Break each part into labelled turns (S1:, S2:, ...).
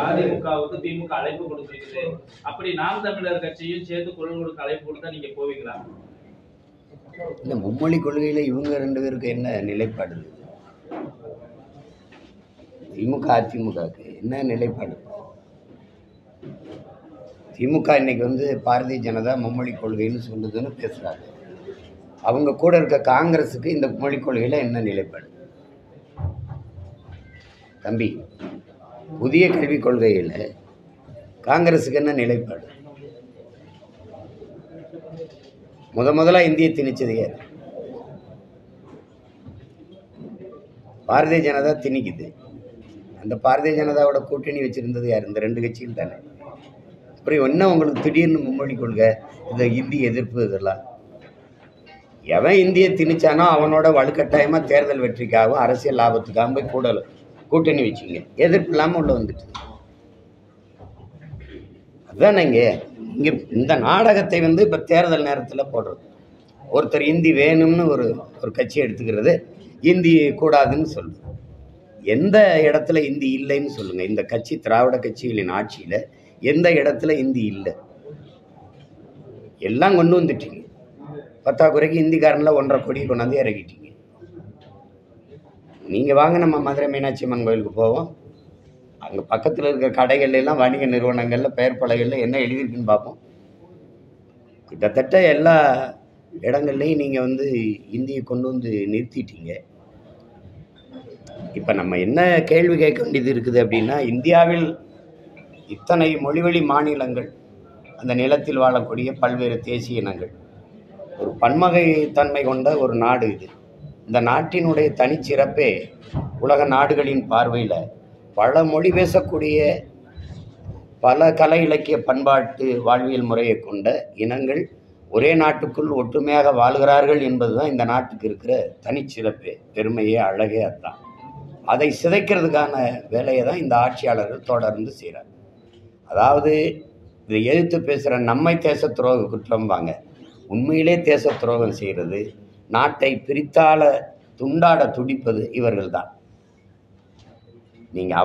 S1: அதிமுகவுக்கு திமுக அழைப்பு கொடுத்திருக்குது. அப்படி நாம் தமிழர் கட்சியும் சேர்த்து குரல் கொடுக்க அழைப்பு கொடுத்தா நீங்க போவீங்களா?
S2: இல்ல, மும்மொழி கொள்கையில இவங்க ரெண்டு பேருக்கு என்ன நிலைப்பாடு? திமுக அதிமுகவுக்கு என்ன நிலைப்பாடு? திமுக இன்னைக்கு பாரதிய ஜனதா மும்மொழி கொள்கைன்னு சொல்லுதுன்னு பேசுறாங்க. அவங்க கூட இருக்க காங்கிரஸுக்கு இந்த மும்மொழி கொள்கையில என்ன நிலைப்பாடு? தம்பி, புதிய கல்விக் கொள்கையில் காங்கிரஸுக்கு என்ன நிலைப்பாடு? முதல்ல இந்திய திணிச்சது யார்? பாரதிய ஜனதா திணிக்குது. அந்த பாரதிய ஜனதாவோட கூட்டணி வச்சிருந்தது யார்? இந்த ரெண்டு கட்சிகள் தானே. அப்புறம் என்ன உங்களுக்கு திடீர்னு மும்மொழி கொள்கை, இந்த இந்தி எதிர்ப்பு, இதெல்லாம் எவன் இந்திய திணிச்சானோ அவனோட வலுக்கட்டாயமாக தேர்தல் வெற்றிக்காகவும் அரசியல் லாபத்துக்காகவும் போய் கூட்டணி வச்சுங்க. எதிர்ப்பு இல்லாமல் உள்ள வந்துட்டு அதுதானே இங்கே இந்த நாடகத்தை இப்போ தேர்தல் நேரத்தில் போடுறது. ஒருத்தர் இந்தி வேணும்னு ஒரு கட்சி எடுத்துக்கிறது, இந்தி கூடாதுன்னு சொல்லுது. எந்த இடத்துல இந்தி இல்லைன்னு சொல்லுங்கள். இந்த கட்சி, திராவிட கட்சிகளின் ஆட்சியில் எந்த இடத்துல இந்தி இல்லை? எல்லாம் கொண்டு வந்துட்டீங்க. பத்தாக்குறைக்கு இந்திக்காரனில் 1.5 கோடி கொண்டாந்து இறக்கிட்டீங்க. நீங்கள் வாங்க, நம்ம மதுரை மீனாட்சி அம்மன் கோயிலுக்கு போவோம். அங்கே பக்கத்தில் இருக்கிற கடைகள்லாம், வணிக நிறுவனங்களில், பெயர் பலகைகளில் என்ன எழுதியிருக்குன்னு பார்ப்போம். கிட்டத்தட்ட எல்லா இடங்கள்லையும் நீங்கள் இந்தியை கொண்டு நிறுத்திட்டீங்க. இப்போ நம்ம என்ன கேள்வி கேட்க வேண்டியது இருக்குது அப்படின்னா, இந்தியாவில் இத்தனை மொழிவழி மாநிலங்கள், அந்த நிலத்தில் வாழக்கூடிய பல்வேறு தேசிய இனங்கள், ஒரு பன்மகை தன்மை கொண்ட ஒரு நாடு இது. இந்த நாட்டினுடைய தனிச்சிறப்பே உலக நாடுகளின் பார்வையில் பல மொழி பேசக்கூடிய, பல கலை இலக்கிய பண்பாட்டு வாழ்வியல் முறையை கொண்ட இனங்கள் ஒரே நாட்டுக்குள் ஒற்றுமையாக வாழ்கிறார்கள் என்பது தான் இந்த நாட்டுக்கு இருக்கிற தனிச்சிறப்பே, பெருமையே, அழகே. அதுதான். அதை சிதைக்கிறதுக்கான வேலையை தான் இந்த ஆட்சியாளர்கள் தொடர்ந்து செய்கிறார். அதாவது இதை எதிர்த்து பேசுகிற நம்மை தேச துரோக குற்றம்பாங்க. உண்மையிலே தேச துரோகம் செய்கிறது, நாட்டை பிரித்தால துண்டாட துடிப்பது இவர்கள் தான். நீங்கள்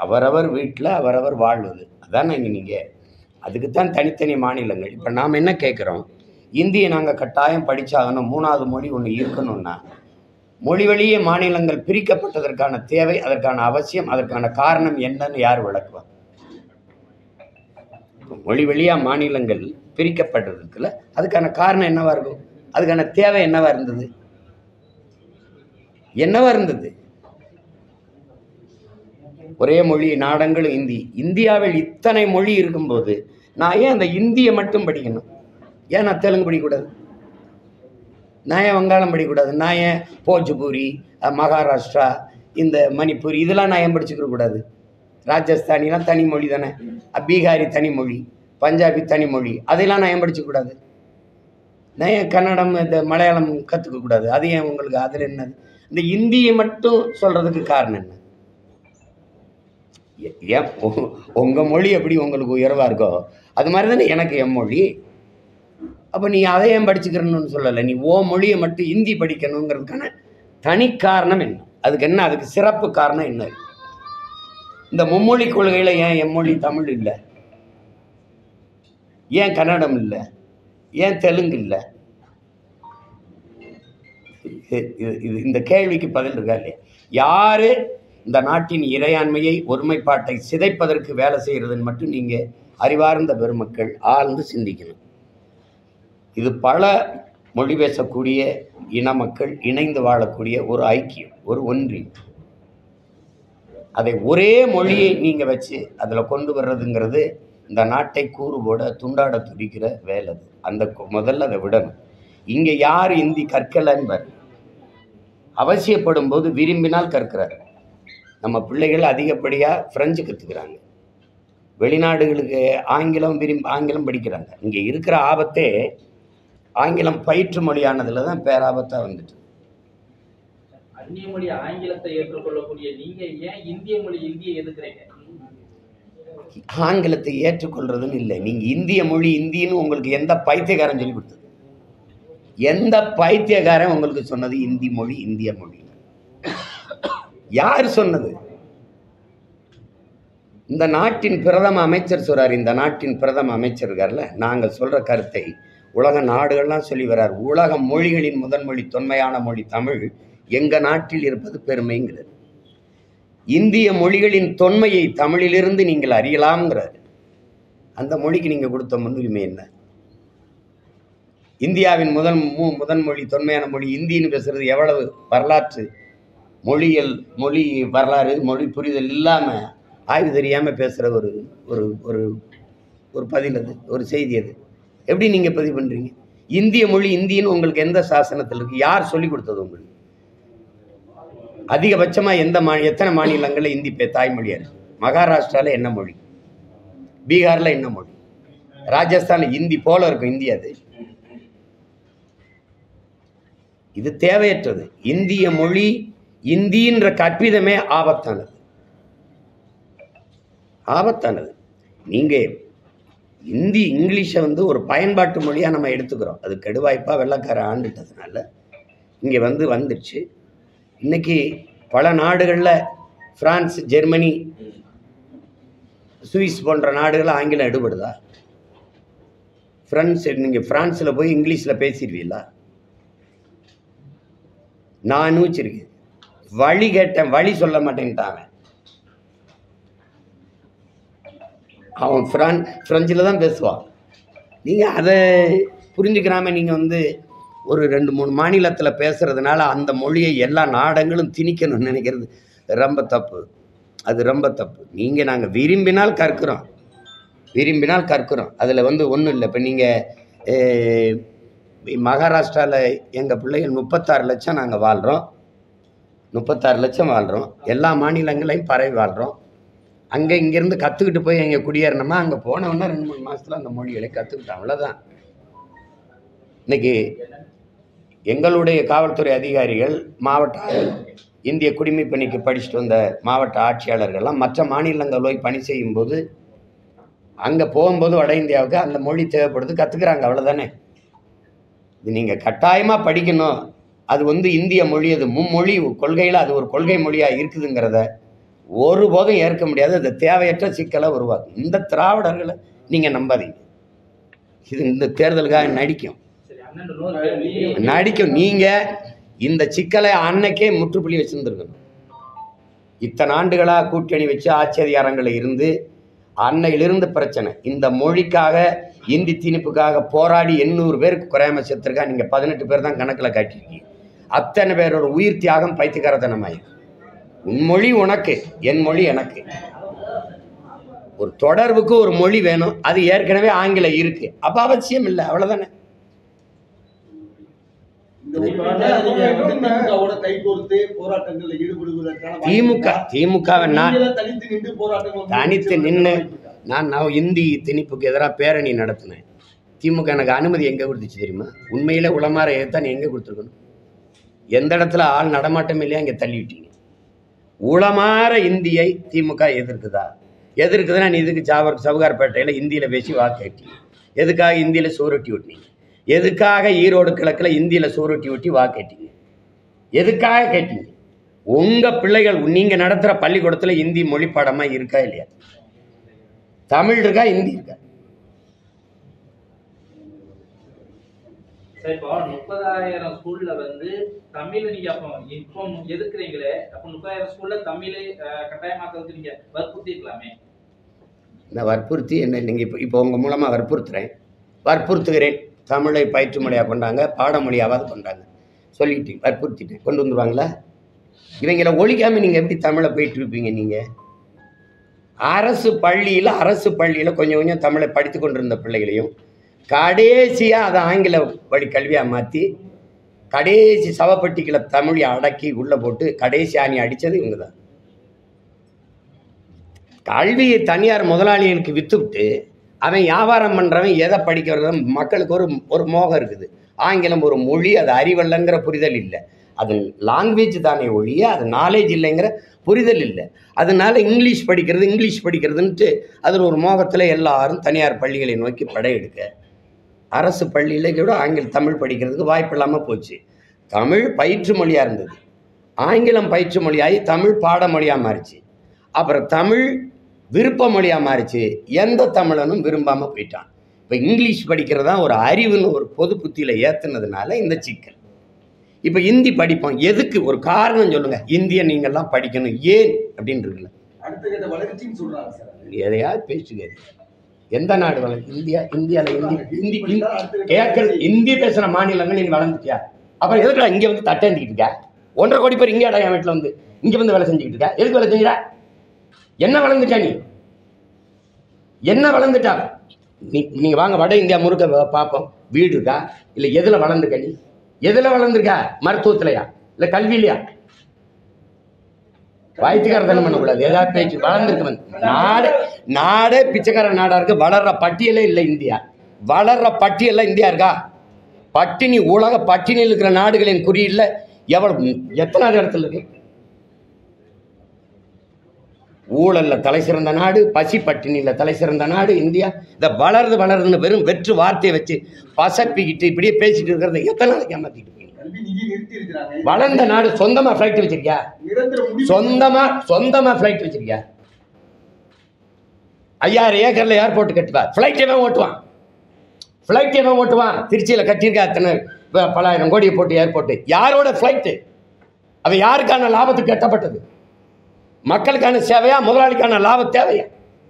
S2: அவரவர் வீட்டில் அவரவர் வாழ்வது அதான். நீங்கள் அதுக்குத்தான் தனித்தனி மாநிலங்கள். இப்போ நாம் என்ன கேட்குறோம்? இந்தியை நாங்கள் கட்டாயம் படித்தாகணும், 3வது மொழி ஒன்று இருக்கணும்னா மொழி வழியே மாநிலங்கள் பிரிக்கப்பட்டதற்கான தேவை, அதற்கான அவசியம், அதற்கான காரணம் என்னன்னு யார் விளக்குவார்? மொழி வழியாக மாநிலங்கள் பிரிக்கப்பட்டதுக்குள்ள அதுக்கான காரணம் என்னவா இருக்கும்? அதுக்கான தேவை என்னவா இருந்தது? ஒரே மொழி நாடங்கள் இந்தி. இந்தியாவில் இத்தனை மொழி இருக்கும்போது நான் ஏன் அந்த இந்தியை மட்டும் படிக்கணும்? ஏன் நான் தெலுங்கு படிக்கக்கூடாது? நான் ஏன் வங்காளம் படிக்கக்கூடாது? நான் ஏன் போஜ்பூரி, மகாராஷ்டிரா, இந்த மணிப்பூர், இதெல்லாம் நான் ஏன் படிச்சுக்க கூடாது? ராஜஸ்தானிலாம் தனி மொழி தானே, பீகாரி தனி மொழி, பஞ்சாபி தனி மொழி, அதெல்லாம் நான் ஏன் படிச்சுக்கூடாது? நான் ஏன் கன்னடம், இந்த மலையாளம் கற்றுக்கக்கூடாது? அது ஏன் உங்களுக்கு? அதில் என்னது? இந்த இந்தியை மட்டும் சொல்கிறதுக்கு காரணம் என்ன? ஏன் உங்கள் மொழி எப்படி உங்களுக்கு உயர்வாக இருக்கோ அது மாதிரி தானே எனக்கு என் மொழி. அப்போ நீ அதை ஏன் படிச்சுக்கிறன்னு சொல்லலை. நீ ஓ மொழியை மட்டும் இந்தி படிக்கணுங்கிறதுக்கான தனி காரணம் என்ன? அதுக்கு என்ன? அதுக்கு சிறப்பு காரணம் என்ன? இந்த மும்மொழி கொள்கையில் ஏன் எம்மொழி தமிழ் இல்லை? ஏன் கன்னடம் இல்லை? ஏன் தெலுங்கு இல்லை? இந்த கேள்விக்கு பதில் இருக்கா இல்லையா? யாரு இந்த நாட்டின் இறையாண்மையை, ஒருமைப்பாட்டை சிதைப்பதற்கு வேலை செய்கிறதுன்னு மட்டும் நீங்கள் அறிவார்ந்த பெருமக்கள் ஆழ்ந்து சிந்திக்கணும். இது பல மொழி பேசக்கூடிய இன மக்கள் இணைந்து வாழக்கூடிய ஒரு ஐக்கியம், ஒரு ஒன்றியம். அதை ஒரே மொழியை நீங்கள் வச்சு அதில் கொண்டு வர்றதுங்கிறது இந்த நாட்டை கூறு போட துண்டாட துடிக்கிற வேலை. அந்த முதல்ல அதை விடணும். இங்கே யார் இந்தி கற்கலன்பார்? அவசியப்படும் போது விரும்பினால் கற்கிறார். நம்ம பிள்ளைகள் அதிகப்படியாக ஃப்ரெஞ்சு கற்றுக்கிறாங்க, வெளிநாடுகளுக்கு ஆங்கிலம் படிக்கிறாங்க. இங்கே இருக்கிற ஆபத்தே ஆங்கிலம் பயிற்று மொழியானதில் தான் பேராபத்தாக வந்துட்டு.
S1: அந்நிய மொழி ஆங்கிலத்தை ஏற்றுக்கொள்ளக்கூடிய நீங்க ஏன் இந்திய மொழி இந்தியை எதுக்குறீங்க?
S2: ஆங்கிலத்தை ஏற்றுக்கொள்றதுன்னு இல்லை. நீங்கள் இந்திய மொழி இந்தின்னு உங்களுக்கு எந்த பைத்தியக்காரன் சொல்லி கொடுத்தது? எந்த பைத்தியக்காரன் உங்களுக்கு சொன்னது இந்தி மொழி இந்திய மொழி? யார் சொன்னது? இந்த நாட்டின் பிரதம அமைச்சர் சொல்றார், இந்த நாட்டின் பிரதம அமைச்சர் இருக்கார்ல, நாங்கள் சொல்ற கருத்தை உலக நாடுகள்லாம் சொல்லி வர்றார். உலக மொழிகளின் முதன்மொழி தொன்மையான மொழி தமிழ் எங்க நாட்டில் இருப்பது பெருமைங்கிறது. இந்திய மொழிகளின் தொன்மையை தமிழிலிருந்து நீங்கள் அறியலாம்ங்கிறார். அந்த மொழிக்கு நீங்க கொடுத்த முன்னுரிமை என்ன? இந்தியாவின் முதன்மொழி தொன்மையான மொழி இந்தின்னு பேசுறது எவ்வளவு வரலாற்று மொழி வரலாறு மொழி புரிதல் இல்லாம ஆய்வு தெரியாம பேசுற ஒரு ஒரு ஒரு ஒரு பதில், அது ஒரு செய்தி. அது எப்படி நீங்க பதிவு பண்றீங்க? இந்திய மொழி இந்தின்னு உங்களுக்கு எந்த சாசனத்தில் இருக்கு? யார் சொல்லி கொடுத்தது உங்களுக்கு? அதிகபட்சமா எத்தனை மாநிலங்கள்ல இந்தி தாய்மொழியா இருக்கு? மகாராஷ்டிரால என்ன மொழி? பீகார்ல என்ன மொழி? ராஜஸ்தான்ல இந்தி போல இருக்கும் இந்தி. அது இது தேவையற்றது. இந்திய மொழி இந்தின்ற கற்பிதமே ஆபத்தானது. நீங்க இங்கிலீஷை ஒரு பயன்பாட்டு மொழியா நம்ம எடுத்துக்கிறோம். அது கெடுவாய்ப்பா வெள்ளக்கார ஆண்டுட்டதுனால இங்க வந்துடுச்சு. இன்னைக்கு பல நாடுகளில் பிரான்ஸ், ஜெர்மனி, சுவிஸ் போன்ற நாடுகள் ஆங்கிலம் எடுபடுதா? நீங்க பிரான்ஸ்ல போய் இங்கிலீஷ்ல பேசிடுவீங்களா? நான் அனுபவிச்சிருக்கேன். வழி கேட்டேன், வழி சொல்ல மாட்டேன்ட்டாங்க. அவன் பிரெஞ்சில் தான் பேசுவான். நீங்கள் அதை புரிஞ்சுக்கிறாம நீங்கள் ஒரு 2-3 மாநிலத்தில் பேசுறதுனால அந்த மொழியை எல்லா நாடுகளும் திணிக்கணும்னு நினைக்கிறது ரொம்ப தப்பு. அது ரொம்ப தப்பு. நாங்கள் விரும்பினால் கற்கிறோம். அதில் ஒன்றும் இல்லை. இப்போ நீங்கள் மகாராஷ்டிராவில் எங்கள் பிள்ளைகள் 36 லட்சம் நாங்கள் வாழ்கிறோம். 36 லட்சம் வாழ்கிறோம். எல்லா மாநிலங்களையும் பரவி வாழ்கிறோம். அங்கே இங்கேருந்து கற்றுக்கிட்டு போய் அங்கே குடியேறணுமா? அங்கே போனவொன்னா 2-3 மாதத்தில் அந்த மொழிகளை கற்றுக்கிட்டோம். அவ்வளோதான். இன்னைக்கு எங்களுடைய காவல்துறை அதிகாரிகள், இந்திய குடிமை பணிக்கு படிச்சுட்டு வந்த மாவட்ட ஆட்சியாளர்கள்லாம் மற்ற மாநிலங்கள் போய் பணி செய்யும்போது அங்கே போகும்போது வட இந்தியாவுக்கு அந்த மொழி தேவைப்படுது, கற்றுக்குறாங்க. அவ்வளோதானே. இது நீங்கள் கட்டாயமாக படிக்கணும். அது இந்திய மொழி, அது மும்மொழி கொள்கையில் அது ஒரு கொள்கை மொழியாக இருக்குதுங்கிறத ஒருபோதும் ஏற்க முடியாது. அது தேவையற்ற சிக்கலை உருவாக்கும். இந்த திராவிடர்களை நீங்கள் நம்பாதீங்க. இது இந்த தேர்தலுக்காக நடிக்கும். நீங்கள் இந்த சிக்கலை அன்னைக்கே முற்றுப்புள்ளி வச்சுருந்துருக்கணும். இத்தனை ஆண்டுகளாக கூட்டணி வச்சு ஆட்சி அதிகாரங்களில் இருந்து அன்னையிலிருந்து பிரச்சனை. இந்த மொழிக்காக, இந்தி திணிப்புக்காக போராடி 800 பேருக்கு குறையாம செத்துருக்கா. நீங்கள் 18 பேர் தான் கணக்கில் காட்டியிருக்கீங்க. அத்தனை பேரோட உயிர் தியாகம் பைத்தியக்காரத்தனமாயிருக்கு. உன் மொழி உனக்கு, என் மொழி எனக்கு. ஒரு தொடர்புக்கு ஒரு மொழி வேணும். அது ஏற்கனவே ஆங்கிலம் இருக்கு. அப்ப அவசியம் இல்லை. அவ்வளவுதானே. திமுகவை தனித்து நின்று நான் இந்தி திணிப்புக்கு எதிராக பேரணி நடத்தினேன். திமுக எனக்கு அனுமதி எங்க கொடுத்துச்சு தெரியுமா? உண்மையில உளமாற ஏத்தான் எங்க கொடுத்துருக்கணும்? எந்த இடத்துல ஆள் நடமாட்டம் இல்லையா அங்கே தள்ளிவிட்டீங்க. உளமாற இந்தியை திமுக எதிர்க்குதுன்னா நீ இதுக்கு சவுகார்பேட்டையில் இந்தியில் பேசி வாக்கேட்டீங்க. எதுக்காக இந்தியில் சூரொட்டி விட்டீங்க? எதுக்காக ஈரோடு கிழக்கில் இந்தியில் சூரொட்டி விட்டி வாக்கேட்டீங்க? எதுக்காக கேட்டீங்க? உங்கள் பிள்ளைகள் நீங்கள் நடத்துகிற பள்ளிக்கூடத்தில் இந்தி மொழி பாடமாக இருக்கா இல்லையா? தமிழ் இருக்கா, இந்தி இருக்கா?
S1: இப்போ 30,000 ஸ்கூல்ல தமிழ் நீங்க இப்போ எதுக்குறீங்களே, அப்ப 30,000 ஸ்கூல்ல தமிழை கட்டாயமாக்குறதுக்கு நீங்க வற்புறுத்திக்கலாமே.
S2: நான் வற்புறுத்தி என்ன நீங்க இப்போ உங்க மூலமா வற்புறுத்துகிறேன். தமிழை பயிற்று மொழியாக கொண்டாங்க, பாடமொழியாவது கொண்டாங்க சொல்லிட்டு வற்புறுத்திட்டேன். கொண்டு வந்துருவாங்களா? இவங்களை ஒழிக்காம நீங்க எப்படி தமிழை போயிட்டு இருப்பீங்க? நீங்க அரசு பள்ளியில் கொஞ்சம் தமிழை படித்து கொண்டிருந்த பிள்ளைகளையும் கடைசியாக அதை ஆங்கில வழி கல்வியாக மாற்றி கடைசி சவப்பட்டிகளை தமிழை அடக்கி உள்ளே போட்டு கடைசி ஆணி அடித்தது இவங்க தான். கல்வியை தனியார் முதலாளிகளுக்கு விற்றுவிட்டு அவன் வியாபாரம் பண்ணுறவன் எதை படிக்கிறது? மக்களுக்கு ஒரு மோகம் இருக்குது. ஆங்கிலம் ஒரு மொழி, அது அறிவல்லங்கிற புரிதல் இல்லை. அது லாங்குவேஜ் தானே ஒழிய அது நாலேஜ் இல்லைங்கிற புரிதல் இல்லை. அதனால இங்கிலீஷ் படிக்கிறதுன்ட்டு அதில் ஒரு மோகத்தில் எல்லாரும் தனியார் பள்ளிகளை நோக்கி படையெடுக்க அரசு பள்ளியில் கூட தமிழ் படிக்கிறதுக்கு வாய்ப்பு இல்லாமல் போச்சு. தமிழ் பயிற்று மொழியாக இருந்தது, ஆங்கிலம் பயிற்று மொழியாகி தமிழ் பாடமொழியாக மாறிச்சு. அப்புறம் தமிழ் விருப்ப மொழியாக மாறிச்சு. எந்த தமிழனும் விரும்பாமல் போயிட்டான். இப்போ இங்கிலீஷ் படிக்கிறதா ஒரு அறிவுன்னு ஒரு பொது புத்தியில் ஏற்றுனதுனால இந்த சிக்கல். இப்போ ஹிந்தி படிப்போம், எதுக்கு? ஒரு காரணம் சொல்லுங்கள். இந்தியை நீங்கள்லாம் படிக்கணும் ஏன் அப்படின்னு இருக்குல்ல. எதையாவது பேசுகிறது. எந்த நாடு வளர்ச்சி? இந்தியாவில் ஹிந்தி கேட்கறது. ஹிந்தி பேசுகிற மாநிலங்கள் நீ வளர்ந்துட்டியா? அப்புறம் எதுக்குடா இங்கே வந்து தட்டேந்திக்கிட்டு இருக்கா? 1.5 கோடி பேர் இங்கே என் வீட்டில் வந்து இங்கே வந்து வேலை செஞ்சுக்கிட்டு இருக்கா? எதுக்கு வேலை செஞ்சுடா? என்ன வளர்ந்துட்டா நீ? என்ன வளர்ந்துட்டா நீங்கள் வாங்க வட இந்தியா முழுக்க பார்ப்போம். வீடு இருக்கா? இல்லை எதில் வளர்ந்துக்க நீ? எதில் வளர்ந்துருக்கா? மருத்துவத்திலையா இல்லை கல்வியிலையா? வாய்த்துக்காரத்தனம் பண்ணக்கூடாது. ஏதாவது பேச்சு வளர்ந்துருக்கு வந்து நாடே பிச்சைக்கார நாடா இருக்கு. வளர்ற பட்டியலே இல்லை இந்தியா. வளர்ற பட்டியலில் இந்தியா இருக்கா? பட்டினி, உலக பட்டினியில் இருக்கிற நாடுகளின் குறியீடுல எத்தனாவது இடத்துல இருக்கு? ஊழல்ல தலை சிறந்த நாடு, பசி பட்டினியில் தலை சிறந்த நாடு இந்தியா. இந்த வளருதுன்னு வெறும் வெற்று வார்த்தையை வச்சு பசப்பிக்கிட்டு இப்படியே பேசிட்டு இருக்கிறத எத்தனை நாளைக்கு ஏமாத்திட்டு இருக்கீங்க? வளர்ந்த நாடு சொந்தமா பிளைட் வச்சிருக்கியா? சொந்தமா பிளைட் வச்சிருக்கியா? 5000 ஏக்கர்ல ஏர்போர்ட் கட்டுவா. பிளைட் எவன் ஓட்டுவான்? திருச்சியில கட்டியிருக்கா அத்தனை பல ஆயிரம் கோடியை போட்டு ஏர்போர்ட். யாரோட பிளைட்டு? அவ யாருக்கான லாபத்துக்கு கட்டப்பட்டது? மக்களுக்கான சேவையா, முதலாளிக்கான லாபம் தேவையா?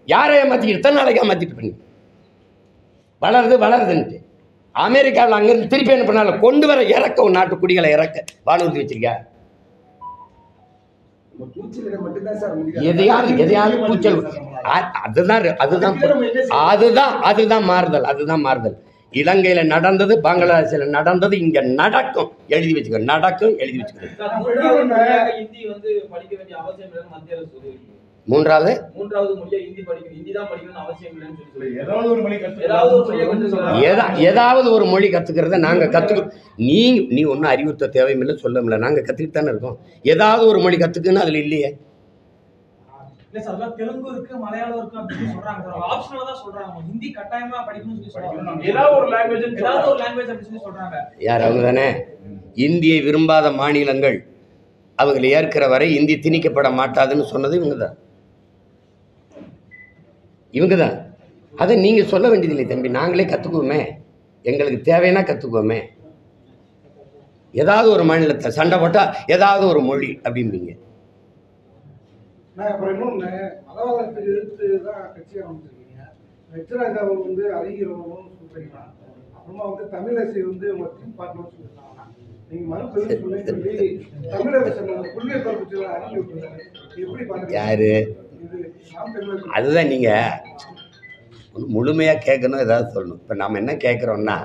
S2: யாரை ஏமாத்திட்டு எத்தனை நாளைக்கு ஏமாத்திட்டு பண்ணி? வளருதுன்ட்டு அமெரிக்காவில் அங்கிருந்து திருப்பி என்ன பண்ணால கொண்டு வர இறக்க ஒரு நாட்டு குடிகளை இறக்க வானூர்தி வச்சிருக்கா? எதையாவது கூச்சல். அதுதான் மாறுதல். இலங்கையில நடந்தது, பங்களாதேஷ்ல நடந்தது, இங்க நடக்கும். எழுதி வச்சுக்க. மூன்றாவது மொழியா ஹிந்தி படிக்கணும். ஹிந்தி தான் படிக்கணும்னு அவசியம் இல்லைன்னு சொல்லி ஏதாவது ஒரு மொழி கத்துக்கிறத நாங்க கத்துக்கிறோம். நீ ஒன்றும் அறிவுறுத்த தேவையில்லை, சொல்ல முடியல. நாங்க கத்துக்கிட்டு தானே இருக்கோம். ஏதாவது ஒரு மொழி கத்துக்குன்னு அதுல இல்லையே.
S3: தெலுங்கு இருக்கு, மலையாளம் இருக்கு அப்படின்னு சொல்றாங்க. ஆப்ஷனலா தான் சொல்றாங்க. ஹிந்தி கட்டாயமா படிக்கணும்னு சொல்றாங்க.
S1: ஏதாவது ஒரு லாங்குவேஜ் அப்படின்னு சொல்றாங்க.
S2: யார்? அவங்க தானே. இந்தியை விரும்பாத மாநிலங்கள் அவங்களை ஏற்கிற வரை இந்தி திணிக்கப்பட மாட்டாதுன்னு சொன்னது இவங்க தான். அதை நீங்கள் சொல்ல வேண்டியதில்லை தம்பி. நாங்களே கற்றுக்குவோமே, எங்களுக்கு தேவைன்னா கற்றுக்குவோமே. ஏதாவது ஒரு மாநிலத்தை சண்டை போட்டால் ஏதாவது ஒரு மொழி அப்படிம்பீங்க.
S4: அப்புறம் இன்னொன்று, மதவாதத்தை எதிர்த்து தான் கட்சி ஆரம்பிச்சிருக்கீங்க. வெச்சராஜ் அவர் வந்து அறிகிறவங்களும் சொல்றீங்களா? அப்புறமா வந்து தமிழரசி வந்து உங்க டீம் பார்ட்னர் சொல்லியிருக்காங்கன்னா நீங்க மறுபடியும் சொல்லி தமிழரசன் கொள்கை பரப்பு அறிக்கை விட்டுருக்காரு. எப்படி பாருங்க?
S2: யாரு? அதுதான் நீங்கள் முழுமையாக கேட்கணும், ஏதாவது சொல்லணும். இப்போ நாம் என்ன கேட்குறோன்னா,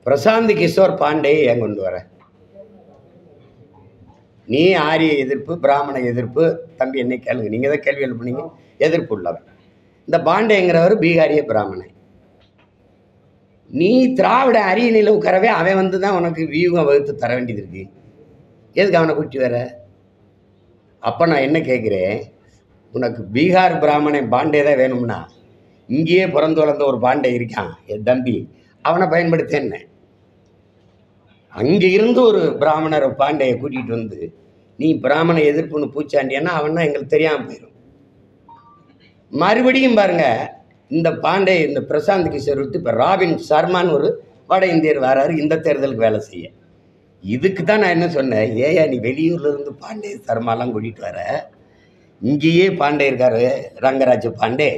S2: பிரசாந்த் கிஷோர் பாண்டே ஏன் கொண்டு வர? நீ ஆரிய எதிர்ப்பு, பிராமண எதிர்ப்பு, தம்பி என்ன கேளுங்க, நீங்கள் தான் கேள்வி எழுப்புனீங்க. எதிர்ப்பு உள்ளவர் இந்த பாண்டேங்கிறவர் பீகாரிய பிராமணன். நீ திராவிட அரியணையில் உட்காரவே அவன் வந்து தான் உனக்கு வியூகம் வகுத்து தர வேண்டியது இருக்கு. எதுக்கு அவனை கூட்டி வர? அப்போ நான் என்ன கேட்குறேன், உனக்கு பீகார் பிராமணன் பாண்டே தான் வேணும்னா இங்கேயே பிறந்து வளர்ந்த ஒரு பாண்டே இருக்கான் என் தம்பி, அவனை பயன்படுத்தேன்ன. அங்கே இருந்து ஒரு பிராமணர் பாண்டையை கூட்டிகிட்டு வந்து நீ பிராமண எதிர்ப்புன்னு பூச்சாண்டியானா அவன்னா எங்களுக்கு தெரியாமல் போயிடும். மறுபடியும் பாருங்க, இந்த பாண்டே இந்த பிரசாந்த் கிஷோர் விட்டு இப்போ ராபின் சர்மான்னு ஒரு வட இந்தியர் வராரு இந்த தேர்தலுக்கு வேலை செய்ய. இதுக்கு தான் நான் என்ன சொன்னேன், ஏயா நீ வெளியூர்லேருந்து பாண்டே சர்மாலாம் கூட்டிகிட்டு வர, இங்கேயே பாண்டே இருக்காரு ரங்கராஜ் பாண்டே,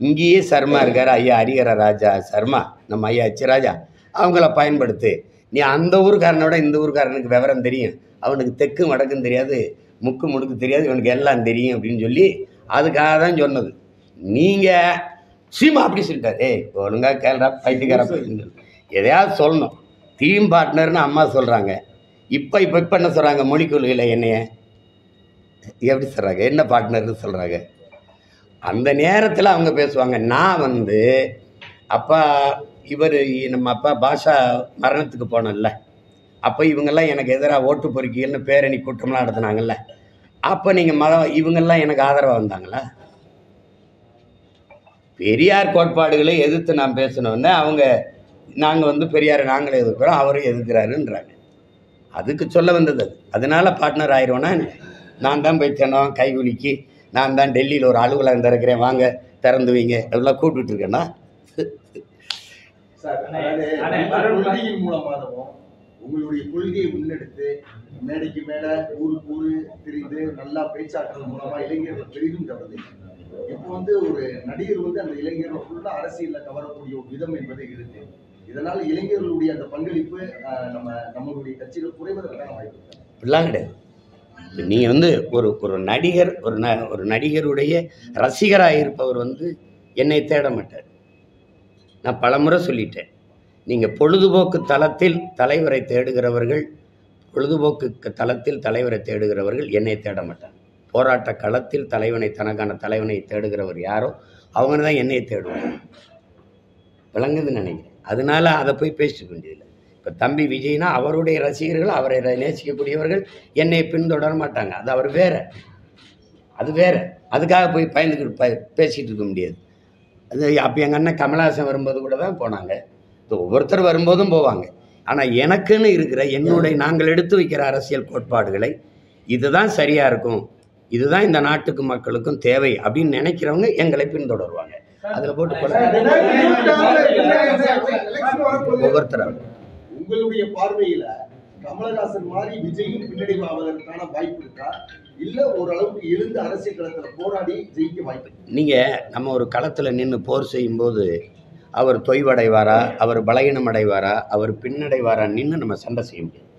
S2: இங்கேயே சர்மா இருக்கார் ஐயா ஹரிஹர ராஜா சர்மா, நம்ம ஐயா ராஜா, அவங்கள பயன்படுத்து. நீ அந்த ஊருக்காரனோட இந்த ஊருக்காரனுக்கு விவரம் தெரியும், அவனுக்கு தெற்கு வடக்கும் தெரியாது, முக்கு முடுக்கு தெரியாது, இவனுக்கு எல்லாம் தெரியும் அப்படின்னு சொல்லி அதுக்காக தான் சொன்னது. நீங்கள் சீமா அப்படி சொல்லிட்டார், ஏய் ஒழுங்காக கேள்றா பைத்தியக்கார பைத்தியம், எதையாவது சொல்லணும். டீம் பார்ட்னர்னு அம்மா சொல்கிறாங்க. இப்போ என்ன சொல்கிறாங்க, மொழி கொள்கையில் என்னைய எப்படி சொல்கிறாங்க, என்ன பார்ட்னர்னு சொல்கிறாங்க. அந்த நேரத்தில் அவங்க பேசுவாங்க. நான் வந்து அப்பா இவர் நம்ம அப்பா பாஷா மரணத்துக்கு போனோம்ல, அப்போ இவங்கெல்லாம் எனக்கு எதிராக ஓட்டு பொறுக்கிகள்னு பேரணி கூட்டம்லாம் நடத்தினாங்கல்ல, அப்போ நீங்கள் இவங்கெல்லாம் எனக்கு ஆதரவாக வந்தாங்களா? பெரியார் கோட்பாடுகளை எதிர்த்து நான் பேசணுன்னு அவங்க நாங்கள் வந்து பெரியாரை நாங்களே எதிர்க்கிறோம், அவரும் எதிர்க்கிறாருன்றாங்க. அதுக்கு சொல்ல வந்தது அது. அதனால பார்ட்னர் ஆயிடுவோன்னா நான் தான் போய் தினம் கைகுலிக்கு நான் தான் டெல்லியில் ஒரு அலுவலகம் திறக்கிறேன் வாங்க திறந்து வைங்க எல்லாம் கூப்பிட்டு இருக்கேன்னா
S5: சார், அதாவது உங்கள் கொள்கையின் மூலமாகவும் உங்களுடைய கொள்கையை முன்னெடுத்து மேடைக்கு மேல ஊருக்கு ஊரு திரிந்து நல்லா பேச்சாற்றுறது மூலமா இளைஞர்கள் பெரிதும் கவர்ந்து இப்போ வந்து ஒரு நடிகர் வந்து அந்த இளைஞர்கள் ஃபுல்லா அரசியல்ல கவரக்கூடிய ஒரு விதம் என்பது இருக்கு. இதனால இளைஞர்களுடைய அந்த பங்களிப்பு நம்மளுடைய கட்சிகள் குறைவதற்கான வாய்ப்பு இருக்கு.
S2: இப்படிலாம் கிடையாது. நீங்கள் வந்து ஒரு நடிகர் ஒரு நடிகருடைய ரசிகராக இருப்பவர் வந்து என்னை தேட மாட்டார். நான் பலமுறை சொல்லிட்டேன். நீங்கள் பொழுதுபோக்கு தளத்தில் தலைவரை தேடுகிறவர்கள் என்னை தேட மாட்டாங்க. போராட்ட களத்தில் தனக்கான தலைவனை தேடுகிறவர் யாரோ அவங்க தான் என்னை தேடுவாங்க. விளங்குதுன்னு நினைக்கிறேன். அதனால அதை போய் பேசிக்க வேண்டியதில்லை. இப்போ தம்பி விஜய்னா அவருடைய ரசிகர்கள், அவரை நேசிக்கக்கூடியவர்கள் என்னை பின்தொடர மாட்டாங்க. அது அவர் அது வேற. அதுக்காக போய் பயந்துக்கிட்டு பேசிகிட்டு இருக்க முடியாது. அது அப்போ எங்கள் அண்ணன் கமலஹாசன் வரும்போது கூட தான் போனாங்க. ஒவ்வொருத்தர் வரும்போதும் போவாங்க. ஆனால் எனக்குன்னு இருக்கிற நாங்கள் எடுத்து வைக்கிற அரசியல் கோட்பாடுகளை இதுதான் சரியாக இருக்கும், இதுதான் இந்த நாட்டுக்கு மக்களுக்கும் தேவை அப்படின்னு நினைக்கிறவங்க எங்களை பின்தொடருவாங்க. அதில் போட்டு ஒவ்வொருத்தரும்
S5: உங்களுடைய பார்வையில கமலஹாசன் மாதிரி விஜயும் பின்னடைவு ஆவதற்கான வாய்ப்பு இருக்கா, இல்ல ஓரளவுக்கு எழுந்து அரசியல் களத்துல போராடி ஜெயிக்க வாய்ப்பு?
S2: நீங்க நம்ம ஒரு களத்துல நின்று போர் செய்யும் போது அவர் தொய்வடைவாரா, அவர் பலகீனம் அடைவாரா, அவர் பின்னடைவாரா நின்று நம்ம சண்டை செய்ய முடியாது.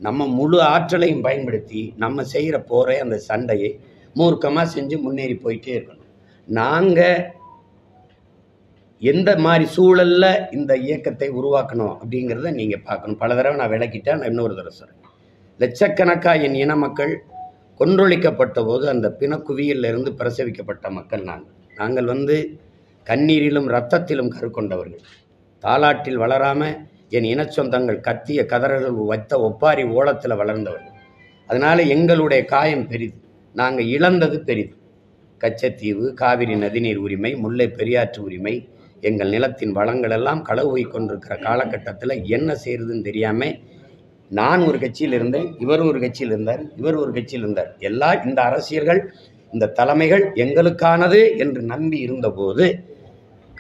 S2: நம்ம முழு ஆற்றலையும் பயன்படுத்தி நம்ம செய்கிற போரை, அந்த சண்டையை மூர்க்கமாக செஞ்சு முன்னேறி போயிட்டே இருக்கணும். நாங்கள் எந்த மாதிரி சூழலில் இந்த இயக்கத்தை உருவாக்கணும் அப்படிங்கிறத நீங்கள் பார்க்கணும். பல தடவை நான் விளக்கிட்டேன். நான் இன்னொரு தடவை சொல்கிறேன். லட்சக்கணக்காக என் இன மக்கள் கொன்றொழிக்கப்பட்ட போது அந்த பிணக்குவியிலிருந்து பிரசவிக்கப்பட்ட மக்கள் நாங்கள் வந்து கண்ணீரிலும் இரத்தத்திலும் கருக்கொண்டவர்கள். தாலாட்டில் வளராமல் என் இனச்சொந்தங்கள் கத்திய கதறல் வைத்த ஒப்பாரி ஓலத்தில் வளர்ந்தவர்கள். அதனால் எங்களுடைய காயம் பெரிது, நாங்கள் இழந்தது பெரிது. கச்சத்தீவு, காவிரி நதிநீர் உரிமை, முல்லை பெரியாற்று உரிமை, எங்கள் நிலத்தின் வளங்கள் எல்லாம் களவு போய் கொண்டிருக்கிற காலகட்டத்தில் என்ன செய்கிறதுன்னு தெரியாமல் நான் ஒரு கட்சியில் இருந்தேன், இவர் ஒரு கட்சியில் இருந்தார், எல்லா இந்த அரசியல்கள், இந்த தலைமைகள் எங்களுக்கானது என்று நம்பி இருந்தபோது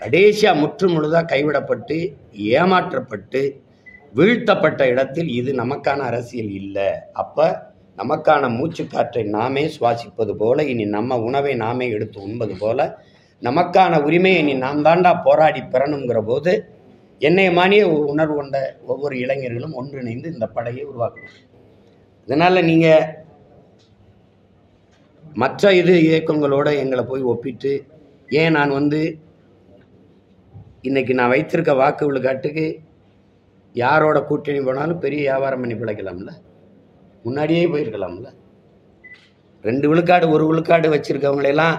S2: கடைசியாக முற்று முழுதாக கைவிடப்பட்டு ஏமாற்றப்பட்டு வீழ்த்தப்பட்ட இடத்தில் இது நமக்கான அரசியல் இல்லை. அப்போ நமக்கான மூச்சுக்காற்றை நாமே சுவாசிப்பது போல, இனி நம்ம உணவை நாமே எடுத்து உண்பது போல, நமக்கான உரிமையை இனி நாம் தாண்டா போராடி பெறணுங்கிற போது என்னை மானிய உணர்வு கொண்ட ஒவ்வொரு இளைஞர்களும் ஒன்றிணைந்து இந்த படையை உருவாக்கணும். இதனால் நீங்கள் மற்ற இயக்கங்களோடு எங்களை போய் ஒப்பிட்டு, ஏன் நான் வந்து இன்றைக்கி நான் வைத்திருக்க வாக்கு விழுக்காட்டுக்கு யாரோட கூட்டணி போனாலும் பெரிய வியாபாரம் பண்ணி பிழைக்கலாம்ல, முன்னாடியே போயிருக்கலாம்ல. 2 விழுக்காடு 1 விழுக்காடு வச்சுருக்கவங்களெல்லாம்